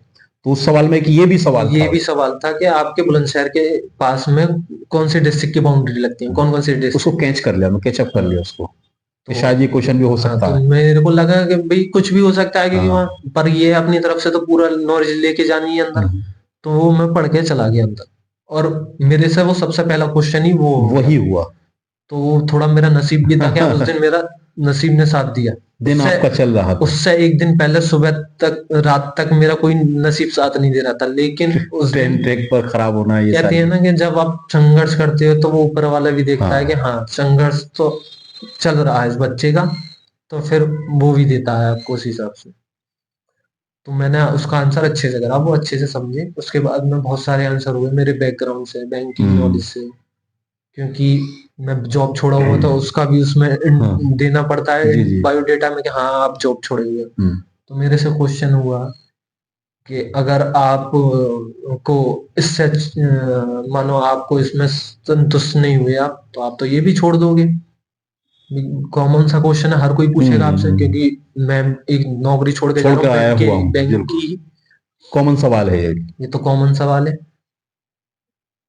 तो उस सवाल में ये भी सवाल था कि आपके बुलंदशहर के पास में कौन सी डिस्ट्रिक्ट की बाउंड्री लगती है, कौन कौन सी डिस्ट्रिक्ट। उसको कैच कर लिया, कैचअप कर लिया उसको, तो शायद ये क्वेश्चन भी हो सकता है। तो मेरे को लगा कि भाई कुछ भी हो सकता है, क्योंकि वहां पर ये अपनी तरफ से तो पूरा नॉलेज लेके जानी है अंदर, तो वो मैं पढ़ के चला गया अंदर, और मेरे से वो सबसे पहला क्वेश्चन ही वही हुआ। तो थोड़ा मेरा नसीब भी था कि उस दिन मेरा नसीब ने साथ दिया, दिन आपका चल रहा था। उससे एक दिन पहले सुबह तक, रात तक मेरा कोई नसीब साथ नहीं दे रहा था, लेकिन उस दिन ट्रैक पर खराब होना, ये कहते हैं ना कि जब आप संघर्ष करते हो तो वो ऊपर वाला भी देखता है कि हाँ संघर्ष तो चल रहा है इस बच्चे का, तो फिर वो भी देता है आपको उस हिसाब से। तो मैंने उसका आंसर अच्छे से करा, वो अच्छे से समझे। उसके बाद में बहुत सारे आंसर हुए मेरे बैकग्राउंड से, बैंकिंग नॉलेज से, क्योंकि मैं जॉब छोड़ा हुआ तो उसका भी उसमें देना पड़ता है बायोडेटा में कि हाँ आप जॉब छोड़े हुए। तो मेरे से क्वेश्चन हुआ कि अगर आप को इससे मानो आपको इसमें संतुष्ट नहीं हुए आप, तो आप तो ये भी छोड़ दोगे। कॉमन सा क्वेश्चन है, हर कोई पूछेगा आपसे, क्योंकि मैं एक नौकरी छोड़ के जा रहा हूँ बैंक की। कॉमन सवाल है ये तो कॉमन सवाल है।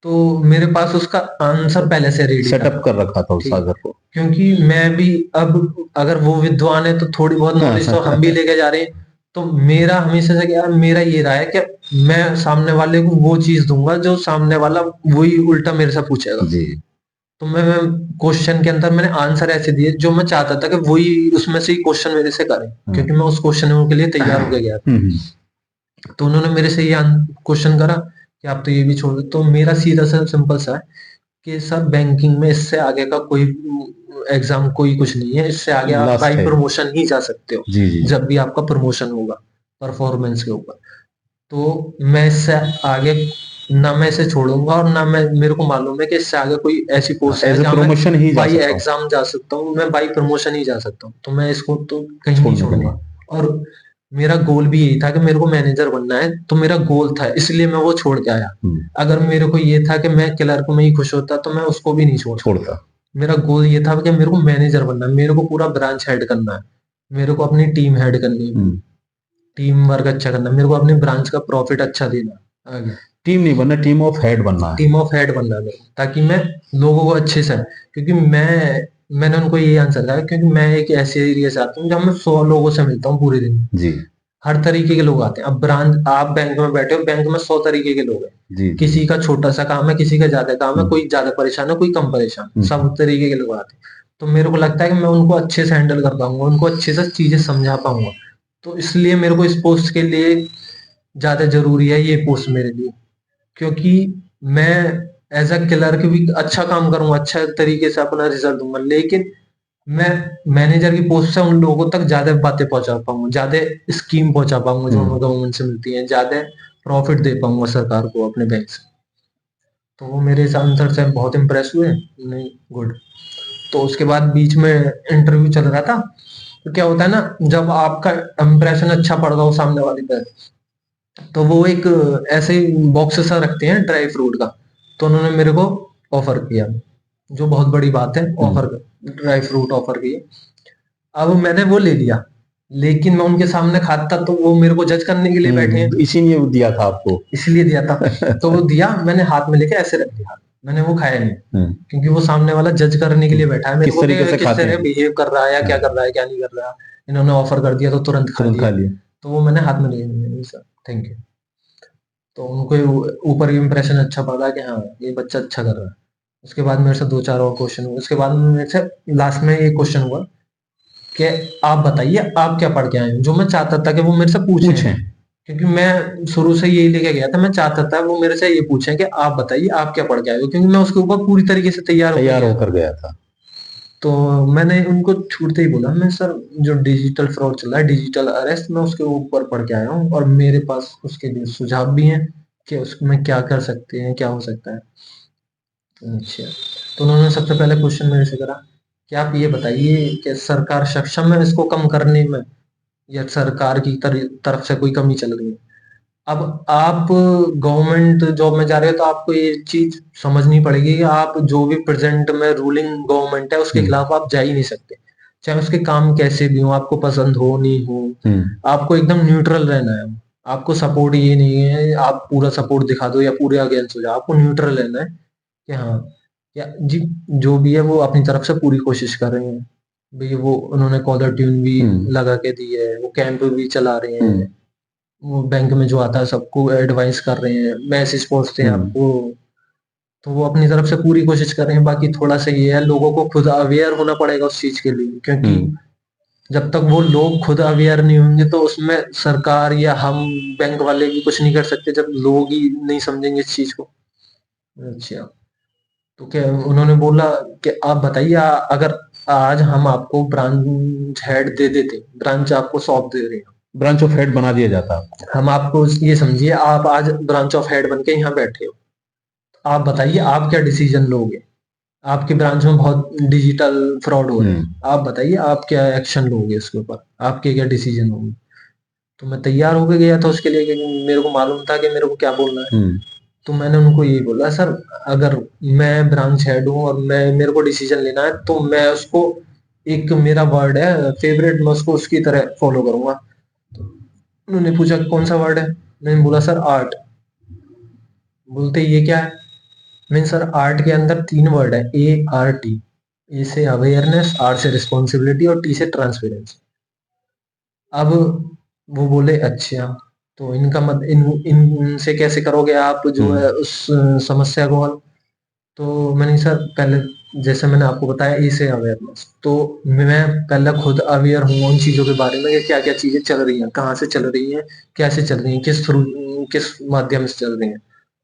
तो मेरे पास उसका आंसर पहले से रेडी सेटअप कर रखा था उस आंसर को, क्योंकि मैं भी अब अगर वो विद्वान है तो थोड़ी बहुत नॉलेज तो हम भी लेके जा रहे हैं। तो मेरा हमेशा से क्या, मेरा ये रहा है कि मैं सामने वाले को वो चीज दूंगा जो सामने वाला वही उल्टा मेरे से पूछेगा जी। तो मैं क्वेश्चन के अंदर मैंने आंसर ऐसे दिए जो मैं चाहता था कि वही उसमें से ही क्वेश्चन मेरे से करें, क्योंकि मैं उस क्वेश्चन के लिए तैयार होकर गया था। तो उन्होंने मेरे से ये क्वेश्चन करा कि आप तो ये भी छोड़ दो। तो मेरा सीधा सा सिंपल सा है कि सर बैंकिंग में इससे आगे का कोई एग्जाम कोई कुछ नहीं है, इससे आगे आप बाई प्रमोशन ही जा सकते हो जी। जब भी आपका प्रमोशन होगा परफॉर्मेंस के ऊपर। तो मैं इससे आगे ना मैं इसे छोड़ूंगा, और ना मैं, मेरे को मालूम है कि इससे आगे कोई ऐसी पोस्ट है जहाँ प्रमोशन ही बाई एग्जाम जा सकता हूँ, मैं बाई प्रमोशन ही जा सकता हूँ, तो मैं इसको तो कहीं नहीं छोड़ूंगा। और मेरा गोल भी यही था कि मेरे को मैनेजर बनना है, तो मेरा गोल था, इसलिए मैं वो छोड़ के आया। अगर मेरे को ये था कि मैं क्लर्क में ही खुश होता तो मैं उसको भी नहीं छोड़ता। मेरा गोल ये था कि मेरे को मैनेजर बनना है, मेरे को पूरा ब्रांच हेड करना है, मेरे को अपनी टीम हेड करनी है, टीम वर्क अच्छा करना, मेरे को अपने ब्रांच का प्रॉफिट अच्छा देना। आगे टीम नहीं बनना, टीम ऑफ हेड बनना है। टीम ऑफ हेड बनना है, ताकि मैं लोगों को अच्छे से, क्योंकि मैंने उनको ये आंसर कहा, क्योंकि मैं एक ऐसे एरिया से आता हूँ जहाँ मैं 100 लोगों से मिलता हूँ पूरे दिन जी। हर तरीके के लोग आते हैं। अब ब्रांच, आप बैंक में बैठे हो, बैंक में 100 तरीके के लोग हैं जी। किसी का छोटा सा काम है, किसी का ज्यादा काम है, कोई ज्यादा परेशान है, कोई कम परेशान, सब तरीके के लोग आते हैं। तो मेरे को लगता है कि मैं उनको अच्छे से हैंडल कर पाऊंगा, उनको अच्छे से चीजें समझा पाऊंगा। तो इसलिए मेरे को इस पोस्ट के लिए ज्यादा जरूरी है ये पोस्ट मेरे लिए, क्योंकि मैं एज अ क्लर्क भी अच्छा काम करूंगा, अच्छा तरीके से अपना रिजल्ट दूंगा, लेकिन मैं मैनेजर की पोस्ट से उन लोगों तक ज्यादा बातें पहुंचा पाऊंगा, ज्यादा स्कीम पहुंचा पाऊंगा जो हमें गवर्नमेंट से मिलती है, ज्यादा प्रॉफिट दे पाऊंगा सरकार को अपने बैंक से। तो वो मेरे इस आंसर से बहुत इम्प्रेस हुए, नहीं गुड। तो उसके बाद बीच में इंटरव्यू चल रहा था, तो क्या होता है ना, जब आपका इम्प्रेशन अच्छा पड़ रहा हो सामने वाले पे, तो वो एक ऐसे बॉक्स सा रखते हैं ड्राई फ्रूट का, तो उन्होंने मेरे को ऑफर किया, जो बहुत बड़ी बात है, ऑफर ड्राई फ्रूट ऑफर किए। अब मैंने वो ले लिया, लेकिन मैं उनके सामने खाता तो वो मेरे को जज करने के लिए बैठे हैं, इसीलिए वो दिया था आपको। इसलिए दिया था। तो वो दिया, मैंने हाथ में लेके ऐसे रख दिया, मैंने वो खाया नहीं, क्योंकि वो सामने वाला जज करने के लिए बैठा है मेरे को, किस तरह बिहेव कर रहा है, या क्या कर रहा है, क्या नहीं कर रहा है। इन्होंने ऑफर कर दिया तो तुरंत खा लिया। तो वो मैंने हाथ में ले लिया, सर थैंक यू। तो उनको ऊपर इम्प्रेशन अच्छा पड़ा कि हाँ ये बच्चा अच्छा कर रहा है। उसके बाद मेरे से 2-4 और क्वेश्चन हुए, उसके बाद मेरे से लास्ट में ये क्वेश्चन हुआ कि आप बताइए आप क्या पढ़ के आए हैं, जो मैं चाहता था कि वो मेरे से पूछें, क्योंकि मैं शुरू से यही लेके गया था, मैं चाहता था वो मेरे से ये पूछें कि आप बताइए आप क्या पढ़ के आए हो, क्योंकि मैं उसके ऊपर पूरी तरीके से तैयार होकर गया था। तो मैंने उनको छूटते ही बोला, मैं सर जो डिजिटल फ्रॉड चल रहा है, डिजिटल अरेस्ट, मैं उसके ऊपर पढ़ के आया हूँ, और मेरे पास उसके लिए सुझाव भी हैं कि उसमें क्या कर सकते हैं, क्या हो सकता है। अच्छा, तो उन्होंने सबसे पहले क्वेश्चन मेरे से करा कि आप ये बताइए कि सरकार सक्षम है इसको कम करने में, या सरकार की तरफ से कोई कमी चल रही है। अब आप गवर्नमेंट जॉब में जा रहे हो तो आपको ये चीज समझनी पड़ेगी कि आप जो भी प्रेजेंट में रूलिंग गवर्नमेंट है उसके खिलाफ आप जा ही नहीं सकते, चाहे उसके काम कैसे भी हो, आपको पसंद हो नहीं हो, आपको एकदम न्यूट्रल रहना है। आपको सपोर्ट ये नहीं है आप पूरा सपोर्ट दिखा दो या पूरे अगेंस्ट हो जाओ, आपको न्यूट्रल रहना है कि हाँ या जी, जो भी है वो अपनी तरफ से पूरी कोशिश कर रहे हैं भाई। वो उन्होंने कॉलर ट्यून भी लगा के दी है, वो कैंप भी चला रहे हैं, वो बैंक में जो आता है सबको एडवाइस कर रहे हैं, मैसेज पहुंचते हैं आपको, तो वो अपनी तरफ से पूरी कोशिश कर रहे हैं। बाकी थोड़ा सा ये है, लोगों को खुद अवेयर होना पड़ेगा उस चीज के लिए, क्योंकि जब तक वो लोग खुद अवेयर नहीं होंगे तो उसमें सरकार या हम बैंक वाले भी कुछ नहीं कर सकते, जब लोग ही नहीं समझेंगे इस चीज को। अच्छा, तो क्या उन्होंने बोला कि आप बताइए अगर आज हम आपको ब्रांच हेड दे देते, ब्रांच आपको सौंप दे रहे हैं, ब्रांच ऑफ हेड बना दिया जाता, हम आपको ये समझिए आप आज ब्रांच ऑफ हेड बन के यहाँ बैठे हो, आप बताइए आप क्या डिसीजन लोगे, आपकी ब्रांच में बहुत डिजिटल फ्रॉड हो रहे हैं, आप बताइए आप क्या एक्शन लोगे उसके ऊपर, आपके क्या डिसीजन होंगे। तो मैं तैयार होकर गया था उसके लिए, क्योंकि मेरे को मालूम था कि मेरे को क्या बोलना है। तो मैंने उनको यही बोला, सर अगर मैं ब्रांच हेड हूँ और मेरे को डिसीजन लेना है तो मैं उसको, एक मेरा वर्ड है फेवरेट, मैं उसको उसकी तरह फॉलो करूंगा। तो उन्होंने पूछा कौन सा वर्ड है, मैंने बोला सर आर्ट। बोलते ये क्या है, मैंने सर आर्ट के अंदर 3 वर्ड है, ART, ए से अवेयरनेस, आर से रिस्पॉन्सिबिलिटी और टी से ट्रांसपेरेंसी। अब वो बोले अच्छा, तो इनका मत इनसे कैसे करोगे आप जो है उस समस्या को हल। तो मैंने सर पहले जैसे मैंने आपको बताया ए से अवेयरनेस, तो मैं पहले खुद अवेयर हूँ उन चीजों के बारे में कि क्या क्या चीजें चल रही हैं, कहाँ से चल रही हैं, कैसे चल रही हैं, किस थ्रू, किस माध्यम से चल रही हैं।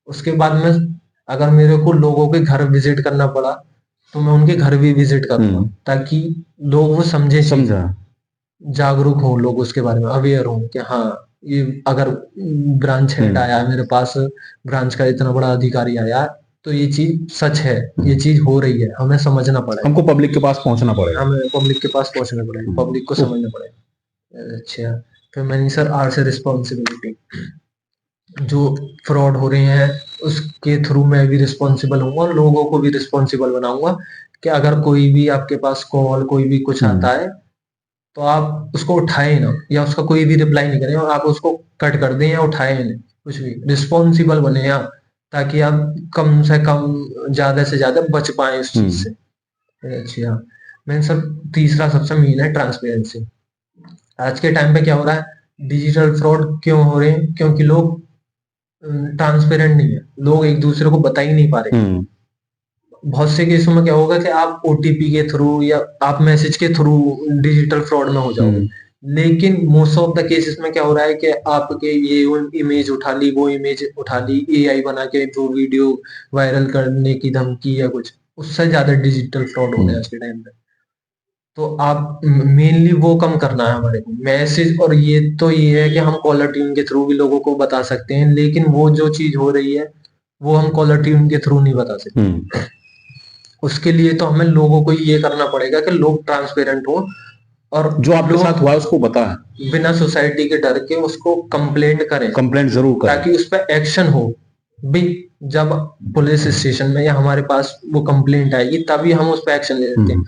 उसके बाद में अगर मेरे को लोगों के घर विजिट करना पड़ा तो मैं उनके घर भी विजिट करूंगा, ताकि लोग वो समझे, जागरूक हो लोग उसके बारे में, अवेयर हो कि हाँ ये अगर ब्रांच हेड आया है मेरे पास, ब्रांच का इतना बड़ा अधिकारी आया, तो ये चीज सच है, ये चीज हो रही है, हमें समझना पड़ेगा, हमको पब्लिक के पास पहुंचना पड़ेगा, हमें पब्लिक के पास पहुंचना पड़ेगा, पब्लिक को समझना पड़ेगा। अच्छा, फिर मैंने सर आर से रिस्पॉन्सिबिलिटी, जो फ्रॉड हो रहे हैं उसके थ्रू मैं भी रिस्पॉन्सिबल हूँ और लोगों को भी रिस्पॉन्सिबल बनाऊंगा कि अगर कोई भी आपके पास कॉल कोई भी कुछ आता है तो आप उसको उठाए ना, या उसका कोई भी रिप्लाई नहीं करें और आप उसको कट कर दें या उठाए नहीं, कुछ भी रिस्पॉन्सिबल बने आप, ताकि आप कम से कम ज्यादा से ज्यादा बच पाए इस चीज से। अच्छा, मैंने सब तीसरा सबसे मेन है ट्रांसपेरेंसी। आज के टाइम पे क्या हो रहा है, डिजिटल फ्रॉड क्यों हो रहे हैं, क्योंकि लोग ट्रांसपेरेंट नहीं है, लोग एक दूसरे को बता ही नहीं पा रहे। बहुत से केसों में क्या होगा कि आप ओटीपी के थ्रू या आप मैसेज के थ्रू डिजिटल फ्रॉड में हो जाओगे, लेकिन मोस्ट ऑफ द केसेस में क्या हो रहा है कि आपके ये इमेज उठा ली, वो इमेज उठा ली, एआई बना के वो वीडियो वायरल करने की धमकी या कुछ, उससे ज्यादा डिजिटल फ्रॉड हो रहा है आज के टाइम पे। तो आप मेनली वो कम करना है हमारे को मैसेज, और ये है कि हम कॉलर ट्यून के थ्रू भी लोगों को बता सकते हैं, लेकिन वो जो चीज हो रही है वो हम कॉलर ट्यून के थ्रू नहीं बता सकते। उसके लिए तो हमें लोगों को ये करना पड़ेगा कि लोग ट्रांसपेरेंट हो और जो आपके साथ हुआ उसको बताएं, बिना सोसाइटी के डर के उसको कंप्लेंट करें, कंप्लेंट जरूर करें, ताकि उस पर एक्शन हो भी। जब पुलिस स्टेशन में या हमारे पास वो कंप्लेंट आएगी तभी हम उस पर एक्शन ले लेते हैं।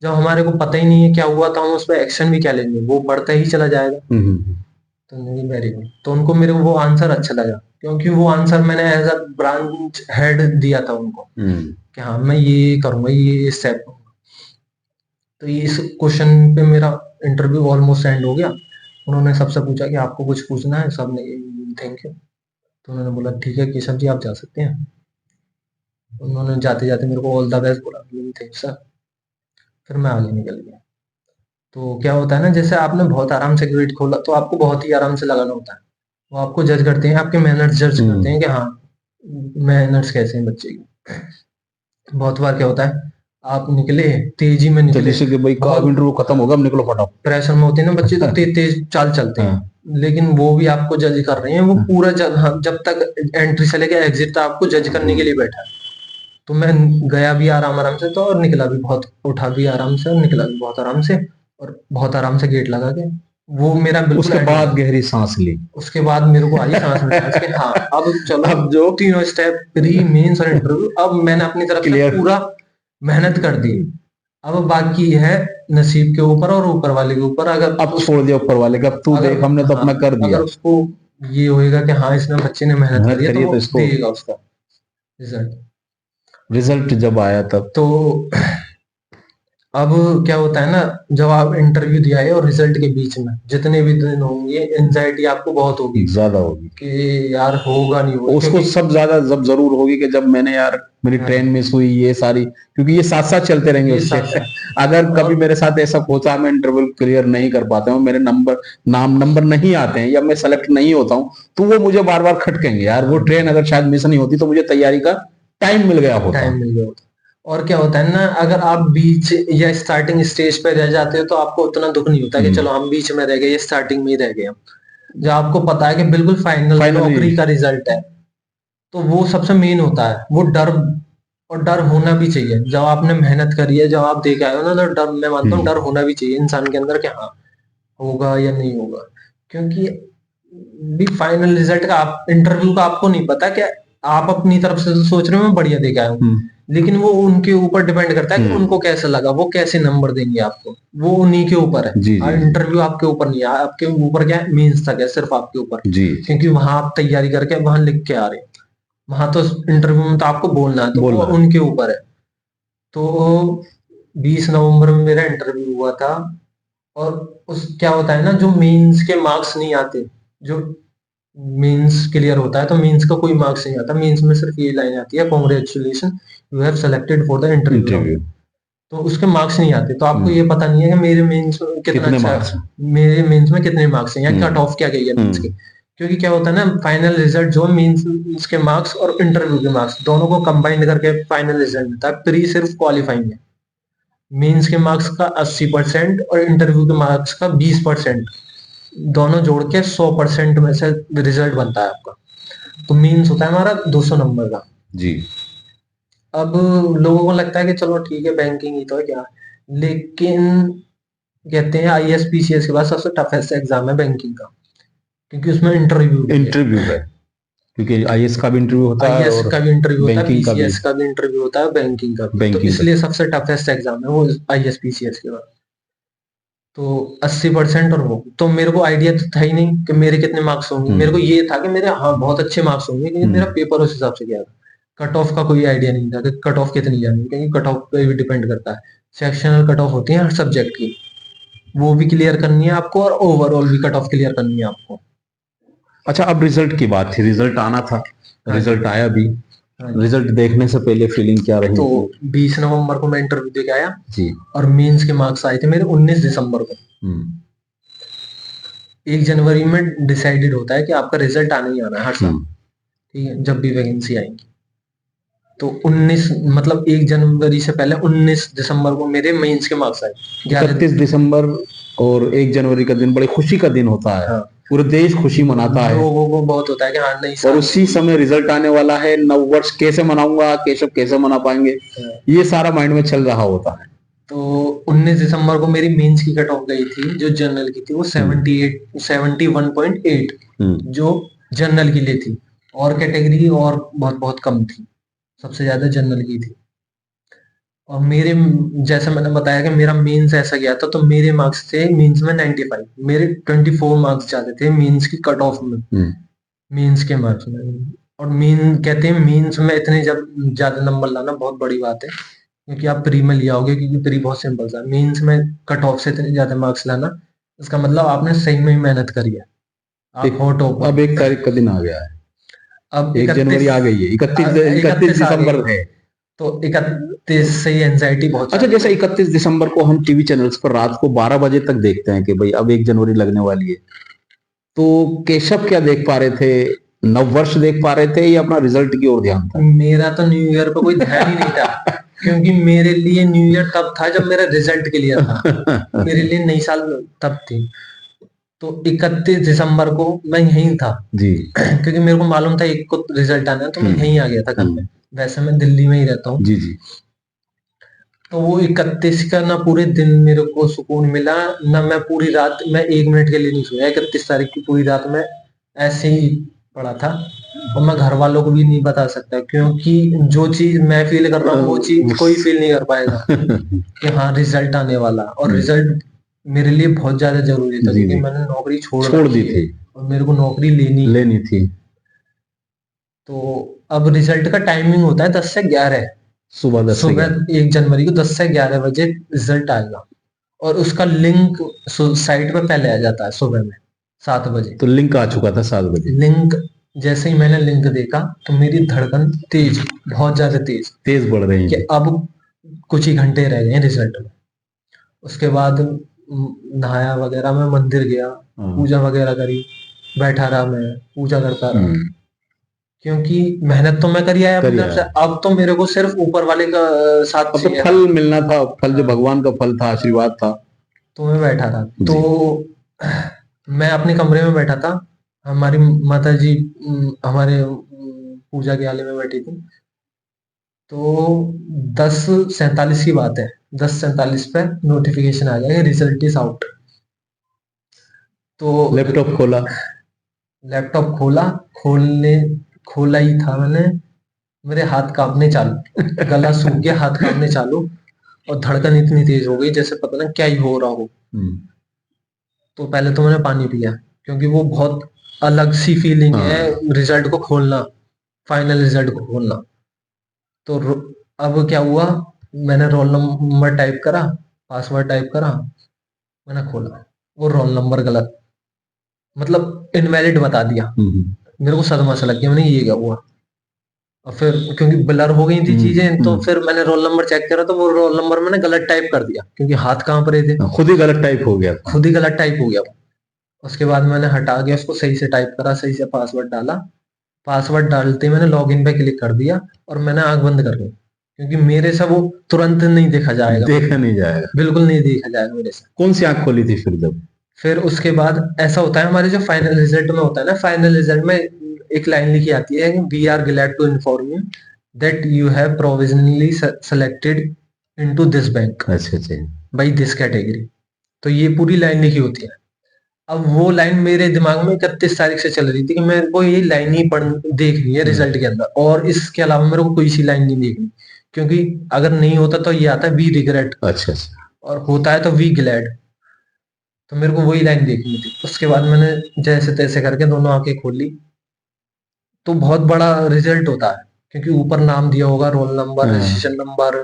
जब हमारे को पता ही नहीं है क्या हुआ तो हम उस पर एक्शन भी क्या लेंगे, वो बढ़ता ही चला जाएगा। तो नहीं, वेरी गुड। तो उनको मेरे वो आंसर अच्छा लगा, क्योंकि वो आंसर मैंने एज अ ब्रांच हेड दिया था उनको कि हाँ मैं ये करूंगा, ये स्टेप। तो ये इस क्वेश्चन पे मेरा इंटरव्यू ऑलमोस्ट एंड हो गया। उन्होंने सबसे पूछा कि आपको कुछ पूछना है, सबने थैंक यू। तो उन्होंने बोला ठीक है केशव जी आप जा सकते हैं। उन्होंने जाते जाते मेरे को ऑल द बेस्ट बोला, थैंक सर। फिर मैं आगे निकल गया। तो क्या होता है ना, जैसे आपने बहुत आराम से गेट खोला तो आपको बहुत ही आराम से लगाना होता है। वो आपको जज करते हैं, आपके मैनर्स जज करते हैं कि हाँ मैनर्स कैसे हैं बच्चे की। बहुत बार क्या होता है, आप निकले तेजी में निकले, जैसे कि भाई कब इंटरव्यू खत्म होगा, निकलो फटाफट, प्रेशर में होते हैं ना बच्चे तो तेज चाल चलते हैं। लेकिन वो भी आपको जज कर रहे हैं, वो पूरा जब तक एंट्री से लेके एग्जिट तक आपको जज करने के लिए बैठा है। तो मैं गया भी आराम आराम से तो, और निकला भी बहुत, उठा भी आराम से और निकला भी बहुत आराम से, और बहुत आराम से गेट लगा के वो मेरा बिल्कुल। उसके बाद गहरी सांस ली, उसके बाद मेरे को आई सांस में कि हाँ अब चलो, अब जो तीनों स्टेप प्री मेंस और इंटरव्यू, अब मैंने अपनी तरफ से पूरा मेहनत कर दी। अब बाकी है नसीब के ऊपर और ऊपर वाले के ऊपर। अगर अब छोड़ दिया ऊपर वाले का, तू देख हमने तो अपना कर दिया। अगर उसको ये होएगा कि हाँ इसने बच्चे ने मेहनत करी है तो वो देगा उसका रिजल्ट जब आया तब। तो अब क्या होता है ना, जब आप इंटरव्यू दिया है और रिजल्ट के बीच में जितने भी दिन होंगे एंजाइटी आपको बहुत होगी, ज्यादा होगी कि यार होगा नहीं होगा। उसको सब ज्यादा जब जरूर होगी कि जब मैंने यार मेरी ट्रेन मिस हुई, ये सारी, क्योंकि ये साथ साथ चलते रहेंगे उसके। अगर कभी मेरे साथ ऐसा होता, मैं इंटरव्यू क्लियर नहीं कर पाता हूँ, मेरे नंबर नहीं आते हैं या मैं सेलेक्ट नहीं होता हूँ, तो वो मुझे बार बार खटकेंगे यार, वो ट्रेन अगर शायद मिस नहीं होती तो मुझे तैयारी का टाइम मिल गया होता। और क्या होता है ना, अगर आप बीच या स्टार्टिंग स्टेज पे रह जाते हो तो आपको उतना दुख नहीं होता कि चलो हम बीच में रह गए या स्टार्टिंग में ही रह गए हम। जब आपको पता है कि बिल्कुल फाइनल नौकरी का रिजल्ट है, तो वो सबसे मेन होता है वो डर। और डर होना भी चाहिए, जब आपने मेहनत करी है, जब आप देख आए हो ना, तो डर, मैं मानता हूँ डर होना भी चाहिए इंसान के अंदर कि हाँ होगा या नहीं होगा। क्योंकि भी फाइनल रिजल्ट का, आप इंटरव्यू का आपको नहीं पता कि आप अपनी तरफ से तो सोच रहे हो मैं बढ़िया दे के आया हूँ, लेकिन वो उनके ऊपर डिपेंड करता है कि उनको कैसा लगा, वो कैसे नंबर देंगे आपको, वो उन्हीं के ऊपर है। इंटरव्यू आपके ऊपर नहीं है, आपके ऊपर क्या है, मीन्स तक है सिर्फ आपके ऊपर, क्योंकि वहां आप तैयारी करके वहां लिख के आ रहे हैं, वहां तो इंटरव्यू में तो आपको बोलना है, तो वो उनके ऊपर है। तो 20 नवंबर में मेरा इंटरव्यू हुआ था। और उस क्या होता है ना, जो मेंस के मार्क्स नहीं आते, जो मेंस क्लियर होता है तो मेंस का कोई मार्क्स नहीं आता, मेंस में सिर्फ ये लाइन आती है, congratulation you have selected for the interview. तो उसके मार्क्स नहीं आते, तो आपको ये पता नहीं है कि मेरे मेंस में कितना अच्छा, मेरे मेंस में कितने मार्क्स हैं या कट ऑफ क्या गई है मेंस की। क्योंकि क्या होता है ना, फाइनल रिजल्ट जो मेंस के मार्क्स और इंटरव्यू के मार्क्स दोनों को कंबाइन करके फाइनल रिजल्ट मिलता है। प्री सिर्फ क्वालिफाइंग है, मेंस के मार्क्स का 80% और इंटरव्यू के मार्क्स का 20%, दोनों जोड़ के 100% में से रिजल्ट बनता है आपका। तो मीन्स होता है हमारा 200 नंबर का जी। अब लोगों को लगता है कि चलो ठीक है बैंकिंग ही तो है क्या, लेकिन कहते हैं ISPCS के बाद सबसे टफेस्ट एग्जाम है बैंकिंग का, क्योंकि उसमें इंटरव्यू है, क्योंकि IAS का भी इंटरव्यू होता है IAS और का भी इंटरव्यू होता है, बैंकिंग का भी PCS का भी इंटरव्यू होता है, बैंकिंग का भी, तो बैंकिंग का इसलिए सबसे टफेस्ट एग्जाम है वो ISPCS के बाद। तो 80% और वो तो मेरे को आइडिया तो था ही नहीं कि मेरे कितने मार्क्स होंगे। मेरे को ये था कि मेरे हाँ बहुत अच्छे मार्क्स होंगे, लेकिन मेरा पेपर उस हिसाब से गया था। कट ऑफ का कोई आइडिया नहीं था कि कट ऑफ कितनी जानी, क्योंकि कट ऑफ पे भी डिपेंड करता है। सेक्शनल कट ऑफ होती है हर सब्जेक्ट की, वो भी क्लियर करनी है आपको, और ओवरऑल भी कट ऑफ क्लियर करनी है आपको। अच्छा, अब रिजल्ट की बात थी, रिजल्ट आना था, रिजल्ट आया भी। रिजल्ट देखने से पहले फीलिंग क्या रही? तो 20 नवंबर को मैं इंटरव्यू दे के आया जी, और मेंस के मार्क्स आए थे मेरे 19 दिसंबर को। 1 जनवरी में डिसाइडेड होता है कि आपका रिजल्ट आना ही आना है हर साल, ठीक है, जब भी वैकेंसी आएगी। तो 19 मतलब 1 जनवरी से पहले 19 दिसंबर को मेरे मेंस के मार्क्स आए। 31 दिसंबर और 1 जनवरी का दिन बड़ी खुशी का दिन होता है। हाँ। पूरा देश खुशी मनाता है, लोगों को बहुत होता है कि हाँ नहीं, और उसी समय रिजल्ट आने वाला है। नव वर्ष कैसे मनाऊंगा, केशव कैसे मना पाएंगे, ये सारा माइंड में चल रहा होता है। तो 19 दिसंबर को मेरी मेंस की कट ऑफ गई थी, जो जनरल की थी वो 71.8 जो जनरल के लिए थी, और कैटेगरी और बहुत बहुत कम थी, सबसे ज्यादा जनरल की थी। और मेरे जैसे मैंने बताया कि मेरा मेंस ऐसा गया था, तो मेरे मार्क्स थे मेंस में 95, मेरे 24 मार्क्स जाते थे मेंस की कट ऑफ में, मेंस के मार्क्स में। और मेन कहते हैं मेंस में इतने जब ज्यादा नंबर लाना बहुत बड़ी बात है, क्योंकि आप प्री में लिया होगे, क्योंकि प्री बहुत सिंपल सा, मेंस में कट ऑफ से इतने ज्यादा मार्क्स लाना, इसका मतलब आपने सही में मेहनत करी है, आप हो टॉपर। अब 1 तारीख का दिन आ गया है, अब 1 जनवरी आ गई है, 31 दिसंबर है, तो 31 से ही एंजाइटी बहुत। अच्छा, जैसे 31 दिसंबर को हम टीवी चैनल्स पर रात को 12 बजे तक देखते हैं कि भाई अब 1 जनवरी लगने वाली है, तो केशव क्या देख पा रहे थे? नव वर्ष देख पा रहे थे या अपना रिजल्ट की ओर ध्यान था? मेरा तो न्यू ईयर पर कोई ध्यान ही नहीं था, क्योंकि मेरे लिए न्यू ईयर तब था जब मेरा रिजल्ट क्लियर था। मेरे लिए नई साल तब थी। तो 31 दिसंबर को मैं यहीं था जी, क्योंकि मेरे को मालूम था 1 को रिजल्ट आना है, तो मैं यहीं आ गया था कल में। वैसे मैं दिल्ली में ही रहता हूँ। जी जी। तो वो 31 का ना पूरे दिन मेरे को सुकून मिला, ना मैं पूरी रात मैं 1 मिनट के लिए नहीं सोया। 31 तारीख की पूरी रात में ऐसे ही पड़ा था, और मैं घर वालों को भी नहीं बता सकता, क्योंकि जो चीज मैं फील कर रहा हूँ वो चीज कोई फील नहीं कर पाएगा कि हाँ रिजल्ट आने वाला। और रिजल्ट मेरे लिए बहुत ज्यादा जरूरी था, क्योंकि मैंने नौकरी छोड़ दी थी और मेरे को नौकरी लेनी थी। तो अब रिजल्ट का टाइमिंग होता है 10 से 11, सुबह 1 जनवरी को 10 से 11 बजे रिजल्ट आएगा, और उसका लिंक साइट पे पहले आ जाता है सुबह में 7 बजे। तो लिंक आ चुका था 7 बजे। लिंक जैसे ही मैंने लिंक देखा तो मेरी धड़कन तेज, बहुत ज्यादा तेज बढ़ रही कि है। अब कुछ ही घंटे रह गए रिजल्ट में। उसके बाद नहाया वगैरह, मैं मंदिर गया, पूजा वगैरह करी, बैठा रहा, मैं पूजा करता रहा, क्योंकि मेहनत तो मैं करी आया अपनी तरफ से। अब तो मेरे को सिर्फ ऊपर वाले का साथ अब तो फल मिलना था, फल जो भगवान का फल था, आशीर्वाद था। तो मैं बैठा था, तो मैं अपने कमरे में बैठा था, हमारी माता जी हमारे पूजा के आले में बैठी थी। तो 10:47 की बात है, 10:47 पे नोटिफिकेशन आ गया, रिजल्ट इज आउट। तो लैपटॉप खोला ही था मैंने, मेरे हाथ कांपने चालू, गला सूख गया, हाथ कांपने चालू, और धड़कन इतनी तेज हो गई जैसे पता ना क्या ही हो रहा हो। तो पहले तो मैंने पानी पिया, क्योंकि वो बहुत अलग सी फीलिंग है रिजल्ट को खोलना, फाइनल रिजल्ट को खोलना। तो अब क्या हुआ, मैंने रोल नंबर टाइप करा, पासवर्ड टाइप करा, मैंने खोला, वो रोल नंबर गलत, मतलब इनवैलिड बता दिया। मेरे को सदमा सा लग गया, मैंने ये क्या हुआ। और फिर क्योंकि ब्लर हो गई थी चीजें, तो फिर मैंने रोल नंबर चेक करा, तो वो रोल नंबर मैंने गलत टाइप कर दिया, क्योंकि हाथ कांप रहे थे, खुद ही गलत टाइप हो गया, खुद ही गलत टाइप हो गया। उसके बाद मैंने हटा के उसको सही से टाइप करा, सही से पासवर्ड डाला, पासवर्ड डालते मैंने लॉगिन पे क्लिक कर दिया, और मैंने आंख बंद कर ली, क्योंकि मेरे से वो तुरंत नहीं देखा जाएगा, देखा नहीं जाएगा, बिल्कुल नहीं देखा जाएगा मेरे से। कौन सी आंख खोली थी फिर जब? फिर उसके बाद ऐसा होता है, हमारे जो फाइनल रिजल्ट में होता है ना, फाइनल रिजल्ट में एक लाइन लिखी आती है, we are glad to inform you that you have provisionally selected into this bank अच्छा बाय दिस कैटेगरी। तो ये पूरी लाइन लिखी होती है। अब वो लाइन मेरे दिमाग में 31 तारीख से चल रही थी कि मेरे को ये लाइन ही देखनी है रिजल्ट के अंदर, और इसके अलावा मेरे को कोई सी लाइन नहीं देखनी, क्योंकि अगर नहीं होता तो ये आता है वी रिग्रेट, अच्छा, और होता है तो वी ग्लैड। तो मेरे को वही लाइन देखनी थी। उसके बाद मैंने जैसे तैसे करके दोनों आंखें खोली, तो बहुत बड़ा रिजल्ट होता है, क्योंकि ऊपर नाम दिया होगा, roll number, registration number,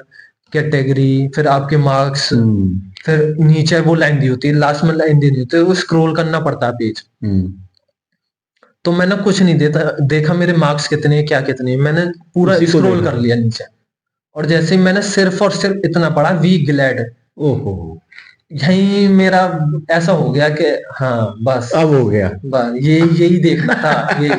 category, फिर आपके मार्क्स, फिर नीचे वो लाइन दी होती है, लास्ट में लाइन दी होती है, वो स्क्रॉल करना पड़ता है पेज। तो मैंने कुछ नहीं देखा मेरे मार्क्स कितने हैं, क्या कितने हैं, मैंने पूरा स्क्रॉल कर लिया नीचे, और जैसे ही मैंने सिर्फ और सिर्फ इतना पढ़ा, वी ग्लैड, ओहो, यही मेरा ऐसा हो गया कि हाँ बस अब हो गया, बस यही देखना था ये।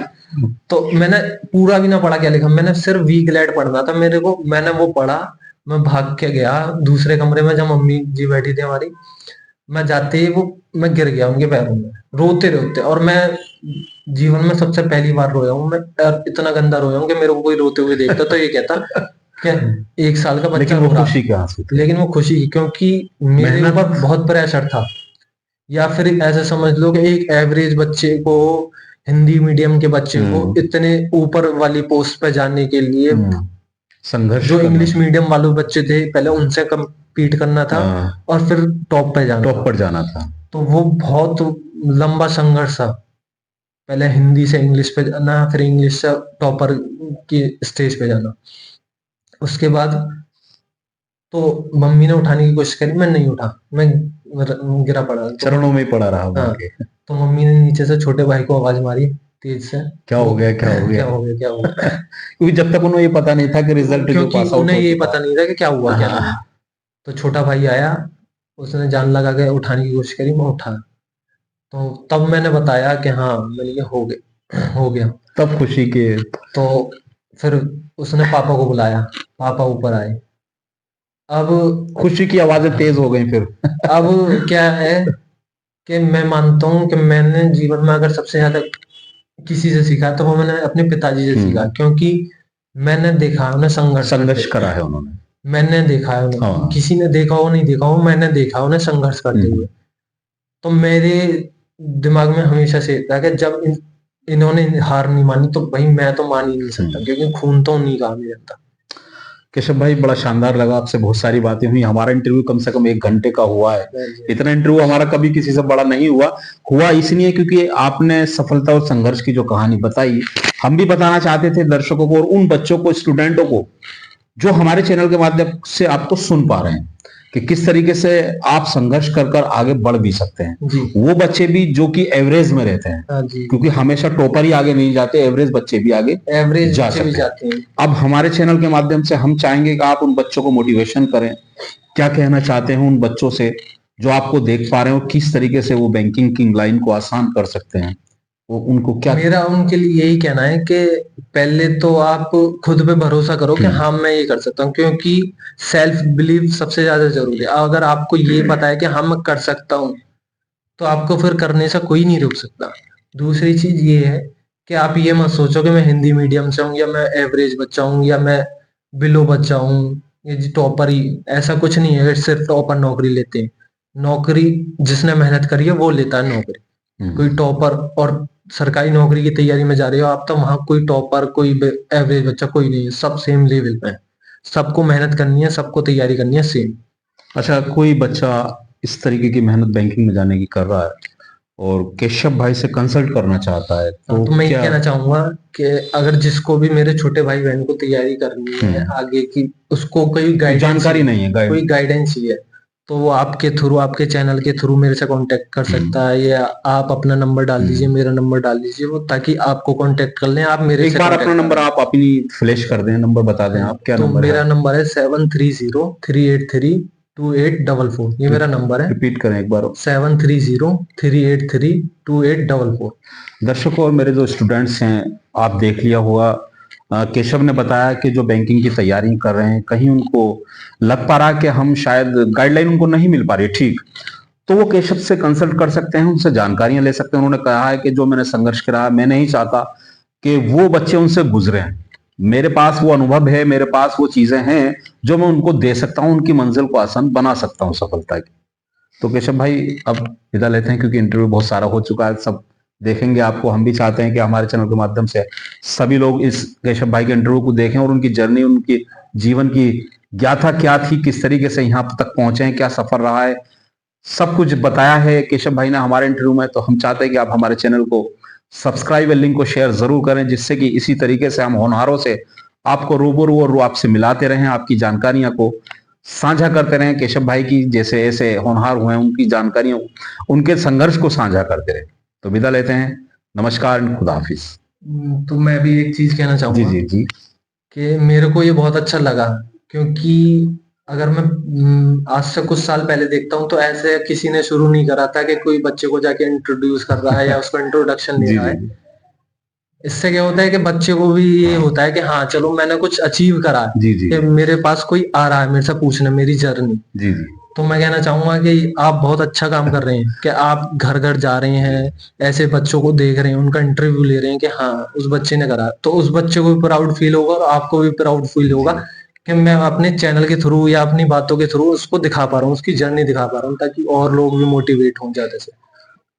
तो मैंने पूरा भी ना पढ़ा, क्या लिखा, मैंने सिर्फ वी ग्लैड पढ़ना था मेरे को। मैंने वो पढ़ा, मैं भाग के गया दूसरे कमरे में, जब मम्मी जी बैठी थी हमारी। मैं जाते ही मैं गिर गया उनके पैरों में, रोते रोते। और मैं जीवन में सबसे पहली बार रोया हूँ मैं, और इतना गंदा रोया हूँ कि मेरे को कोई रोते हुए देखता तो ये कहता क्या 1 साल का बच्चा, लेकिन वो खुशी के आंसू थे। लेकिन वो खुशी की, क्योंकि मेरे ऊपर बहुत प्रेशर था। या फिर ऐसे समझ लो कि एक एवरेज बच्चे को, हिंदी मीडियम के बच्चे को इतने ऊपर वाली पोस्ट पे जाने के लिए संघर्ष, जो इंग्लिश मीडियम वाले बच्चे थे पहले उनसे कम्पीट करना था, और फिर टॉप पर जाना था। तो वो बहुत लंबा संघर्ष था। पहले हिंदी से इंग्लिश पे जाना, फिर इंग्लिश से टॉपर की स्टेज पे जाना। उसके बाद तो मम्मी ने उठाने की कोशिश करी, मैं नहीं उठा, मैं गिरा पड़ा, चरणों में पड़ा रहा। हाँ, तो मम्मी ने नीचे से छोटे भाई को आवाज मारी तेज से, क्या हो गया, क्या हो गया, क्या हो गया, क्या हो गया। क्योंकि जब तक उन्हें ये पता नहीं था कि रिजल्ट जो पास आउट, उन्हें ये पता नहीं था कि क्या हुआ क्या नहीं। तो छोटा भाई आया, उसने जान लगा के उठाने की कोशिश करी, मैं उठा। तो तब मैंने बताया कि हाँ मैंने ये हो गया। तब खुशी के, तो फिर उसने पापा को बुलाया, पापा ऊपर आए। अब खुशी की आवाजें तेज हो गई फिर। अब क्या है कि मैं मानता हूँ कि मैंने जीवन में अगर सबसे ज्यादा किसी से सीखा तो वो मैंने अपने पिताजी से सीखा, क्योंकि मैंने देखा उन्हें संघर्ष करा है उन्होंने, मैंने देखा है उन्हें, किसी ने देखा हो नहीं देखा हो, मैंने देखा उन्हें संघर्ष करते हुए। तो मेरे दिमाग में हमेशा से था कि जब इन्होंने हार नहीं मानी तो भाई मैं तो मान ही नहीं सकता, क्योंकि खून तो उन्हीं का मेरे अंदर। केशव भाई, बड़ा शानदार लगा, आपसे बहुत सारी बातें हुई। हमारा इंटरव्यू कम से कम 1 घंटे का हुआ है। इतना इंटरव्यू हमारा कभी किसी से बड़ा नहीं हुआ इसलिए क्योंकि आपने सफलता और संघर्ष की जो कहानी बताई, हम भी बताना चाहते थे दर्शकों को और उन बच्चों को, स्टूडेंटों को जो हमारे चैनल के माध्यम से आपको सुन पा रहे हैं, कि किस तरीके से आप संघर्ष कर आगे बढ़ भी सकते हैं। वो बच्चे भी जो कि एवरेज में रहते हैं, क्योंकि हमेशा टॉपर ही आगे नहीं जाते, एवरेज बच्चे भी आगे जा सकते हैं। अब हमारे चैनल के माध्यम से हम चाहेंगे कि आप उन बच्चों को मोटिवेशन करें। क्या कहना चाहते हैं उन बच्चों से जो आपको देख पा रहे हो, किस तरीके से वो बैंकिंग की लाइन को आसान कर सकते हैं, वो उनको क्या? मेरा उनके लिए यही कहना है कि पहले तो आप खुद पे भरोसा करो कि हाँ मैं ये कर सकता हूँ, क्योंकि सेल्फ बिलीव सबसे ज्यादा जरूरी है। अगर आपको ये पता है कि हाँ मैं कर सकता हूँ, तो आपको फिर करने से कोई नहीं रोक सकता। दूसरी चीज ये है कि आप ये मत सोचो कि मैं हिंदी मीडियम से हूँ, या मैं एवरेज बच्चा हूँ, या मैं बिलो बच्चा हूँ, ये टॉपर ही, ऐसा कुछ नहीं है। सिर्फ टॉपर नौकरी लेते हैं, नौकरी जिसने मेहनत करी है वो लेता है नौकरी। कोई टॉपर और सरकारी नौकरी की तैयारी में जा रहे हो आप, तो वहां कोई टॉपर, कोई एवरेज बच्चा कोई नहीं है, सब सेम लेवल पे है। सबको मेहनत करनी है, सबको तैयारी करनी है सेम। अच्छा, कोई बच्चा इस तरीके की मेहनत बैंकिंग में जाने की कर रहा है और केशव भाई से कंसल्ट करना चाहता है, तो मैं ये कहना चाहूंगा कि अगर जिसको भी मेरे छोटे भाई बहन को तैयारी करनी है आगे की, उसको कोई जानकारी नहीं है, कोई गाइडेंस चाहिए, तो वो आपके थ्रू, आपके चैनल के थ्रू मेरे से कांटेक्ट कर सकता है, या आप अपना नंबर डाल दीजिए, मेरा नंबर डाल दीजिए, वो ताकि आपको कांटेक्ट कर लें। आप मेरे एक बार अपना नंबर आप अपनी फ्लैश कर दें, नंबर बता दें आप, क्या नंबर है? मेरा नंबर है 7303832844। ये मेरा नंबर है, रिपीट करें एक बार। 7303832844। दर्शकों और मेरे जो स्टूडेंट्स हैं, आप देख लिया होगा, केशव ने बताया कि जो बैंकिंग की तैयारी कर रहे हैं, कहीं उनको लग पा रहा कि हम शायद गाइडलाइन उनको नहीं मिल पा रही ठीक, तो वो केशव से कंसल्ट कर सकते हैं, उनसे जानकारियां ले सकते हैं। उन्होंने कहा है कि जो मैंने संघर्ष करा, मैं नहीं चाहता कि वो बच्चे उनसे गुजरे हैं। मेरे पास वो अनुभव है, मेरे पास वो चीजें हैं जो मैं उनको दे सकता हूं, उनकी मंजिल को आसान बना सकता हूं सफलता की। तो केशव भाई अब विदा लेते हैं, क्योंकि इंटरव्यू बहुत सारा हो चुका है, सब देखेंगे आपको। हम भी चाहते हैं कि हमारे चैनल के माध्यम से सभी लोग इस केशव भाई के इंटरव्यू को देखें और उनकी जर्नी, उनकी जीवन की गाथा क्या थी, किस तरीके से यहाँ तक पहुंचे हैं, क्या सफर रहा है, सब कुछ बताया है केशव भाई ने हमारे इंटरव्यू में। तो हम चाहते हैं कि आप हमारे चैनल को सब्सक्राइब और लिंक को शेयर जरूर करें, जिससे कि इसी तरीके से हम होनहारों से आपको रूबरू और आपसे मिलाते रहें, आपकी जानकारियां को साझा करते रहें। केशव भाई की जैसे ऐसे होनहार हुए हैं, उनकी जानकारियों, उनके संघर्ष को साझा करते रहें। तो विदा लेते हैं, नमस्कार, खुदा हाफिज। तो मैं भी एक चीज कहना चाहूंगा जी जी जी कि मेरे को ये बहुत अच्छा लगा, क्योंकि अगर मैं आज से कुछ साल पहले देखता हूँ तो ऐसे किसी ने शुरू नहीं करा था कि कोई बच्चे को जाके इंट्रोड्यूस कर रहा है या उसको इंट्रोडक्शन दे रहा है। इससे क्या होता है कि बच्चे को भी ये होता है कि हाँ चलो मैंने कुछ अचीव करा है, जी जी कि मेरे पास कोई आ रहा है मेरे से पूछने मेरी जर्नी। जी जी तो मैं कहना चाहूंगा कि आप बहुत अच्छा काम कर रहे हैं कि आप घर घर जा रहे हैं, ऐसे बच्चों को देख रहे हैं, उनका इंटरव्यू ले रहे हैं कि हाँ उस बच्चे ने करा, तो उस बच्चे को भी प्राउड फील होगा और आपको भी प्राउड फील होगा कि मैं अपने चैनल के थ्रू या अपनी बातों के थ्रू उसको दिखा पा रहा हूँ, उसकी जर्नी दिखा पा रहा हूँ, ताकि और लोग भी मोटिवेट हों ज्यादा से।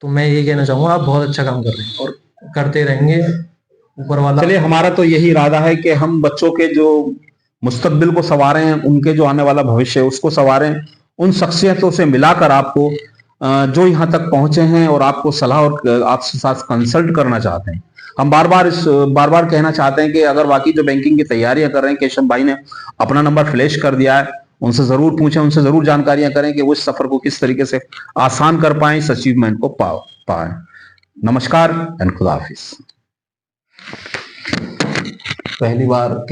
तो मैं ये कहना चाहूंगा आप बहुत अच्छा काम कर रहे हैं और करते रहेंगे, ऊपर वाला। चलिए, हमारा तो यही इरादा है कि हम बच्चों के जो मुस्तकबिल को संवारें, उनके जो आने वाला भविष्य है उसको संवारें, उन शख्सियतों से मिलाकर आपको जो यहाँ तक पहुंचे हैं और आपको सलाह और आपसे साथ कंसल्ट करना चाहते हैं। हम बार बार कहना चाहते हैं कि अगर वाकई जो बैंकिंग की तैयारियां कर रहे हैं, केशव भाई ने अपना नंबर फ्लैश कर दिया है, उनसे जरूर पूछें, उनसे जरूर जानकारियां करें कि वो इस सफर को किस तरीके से आसान कर पाए, इस अचीवमेंट को पाए। नमस्कार एंड खुदा हाफिज। पहली बार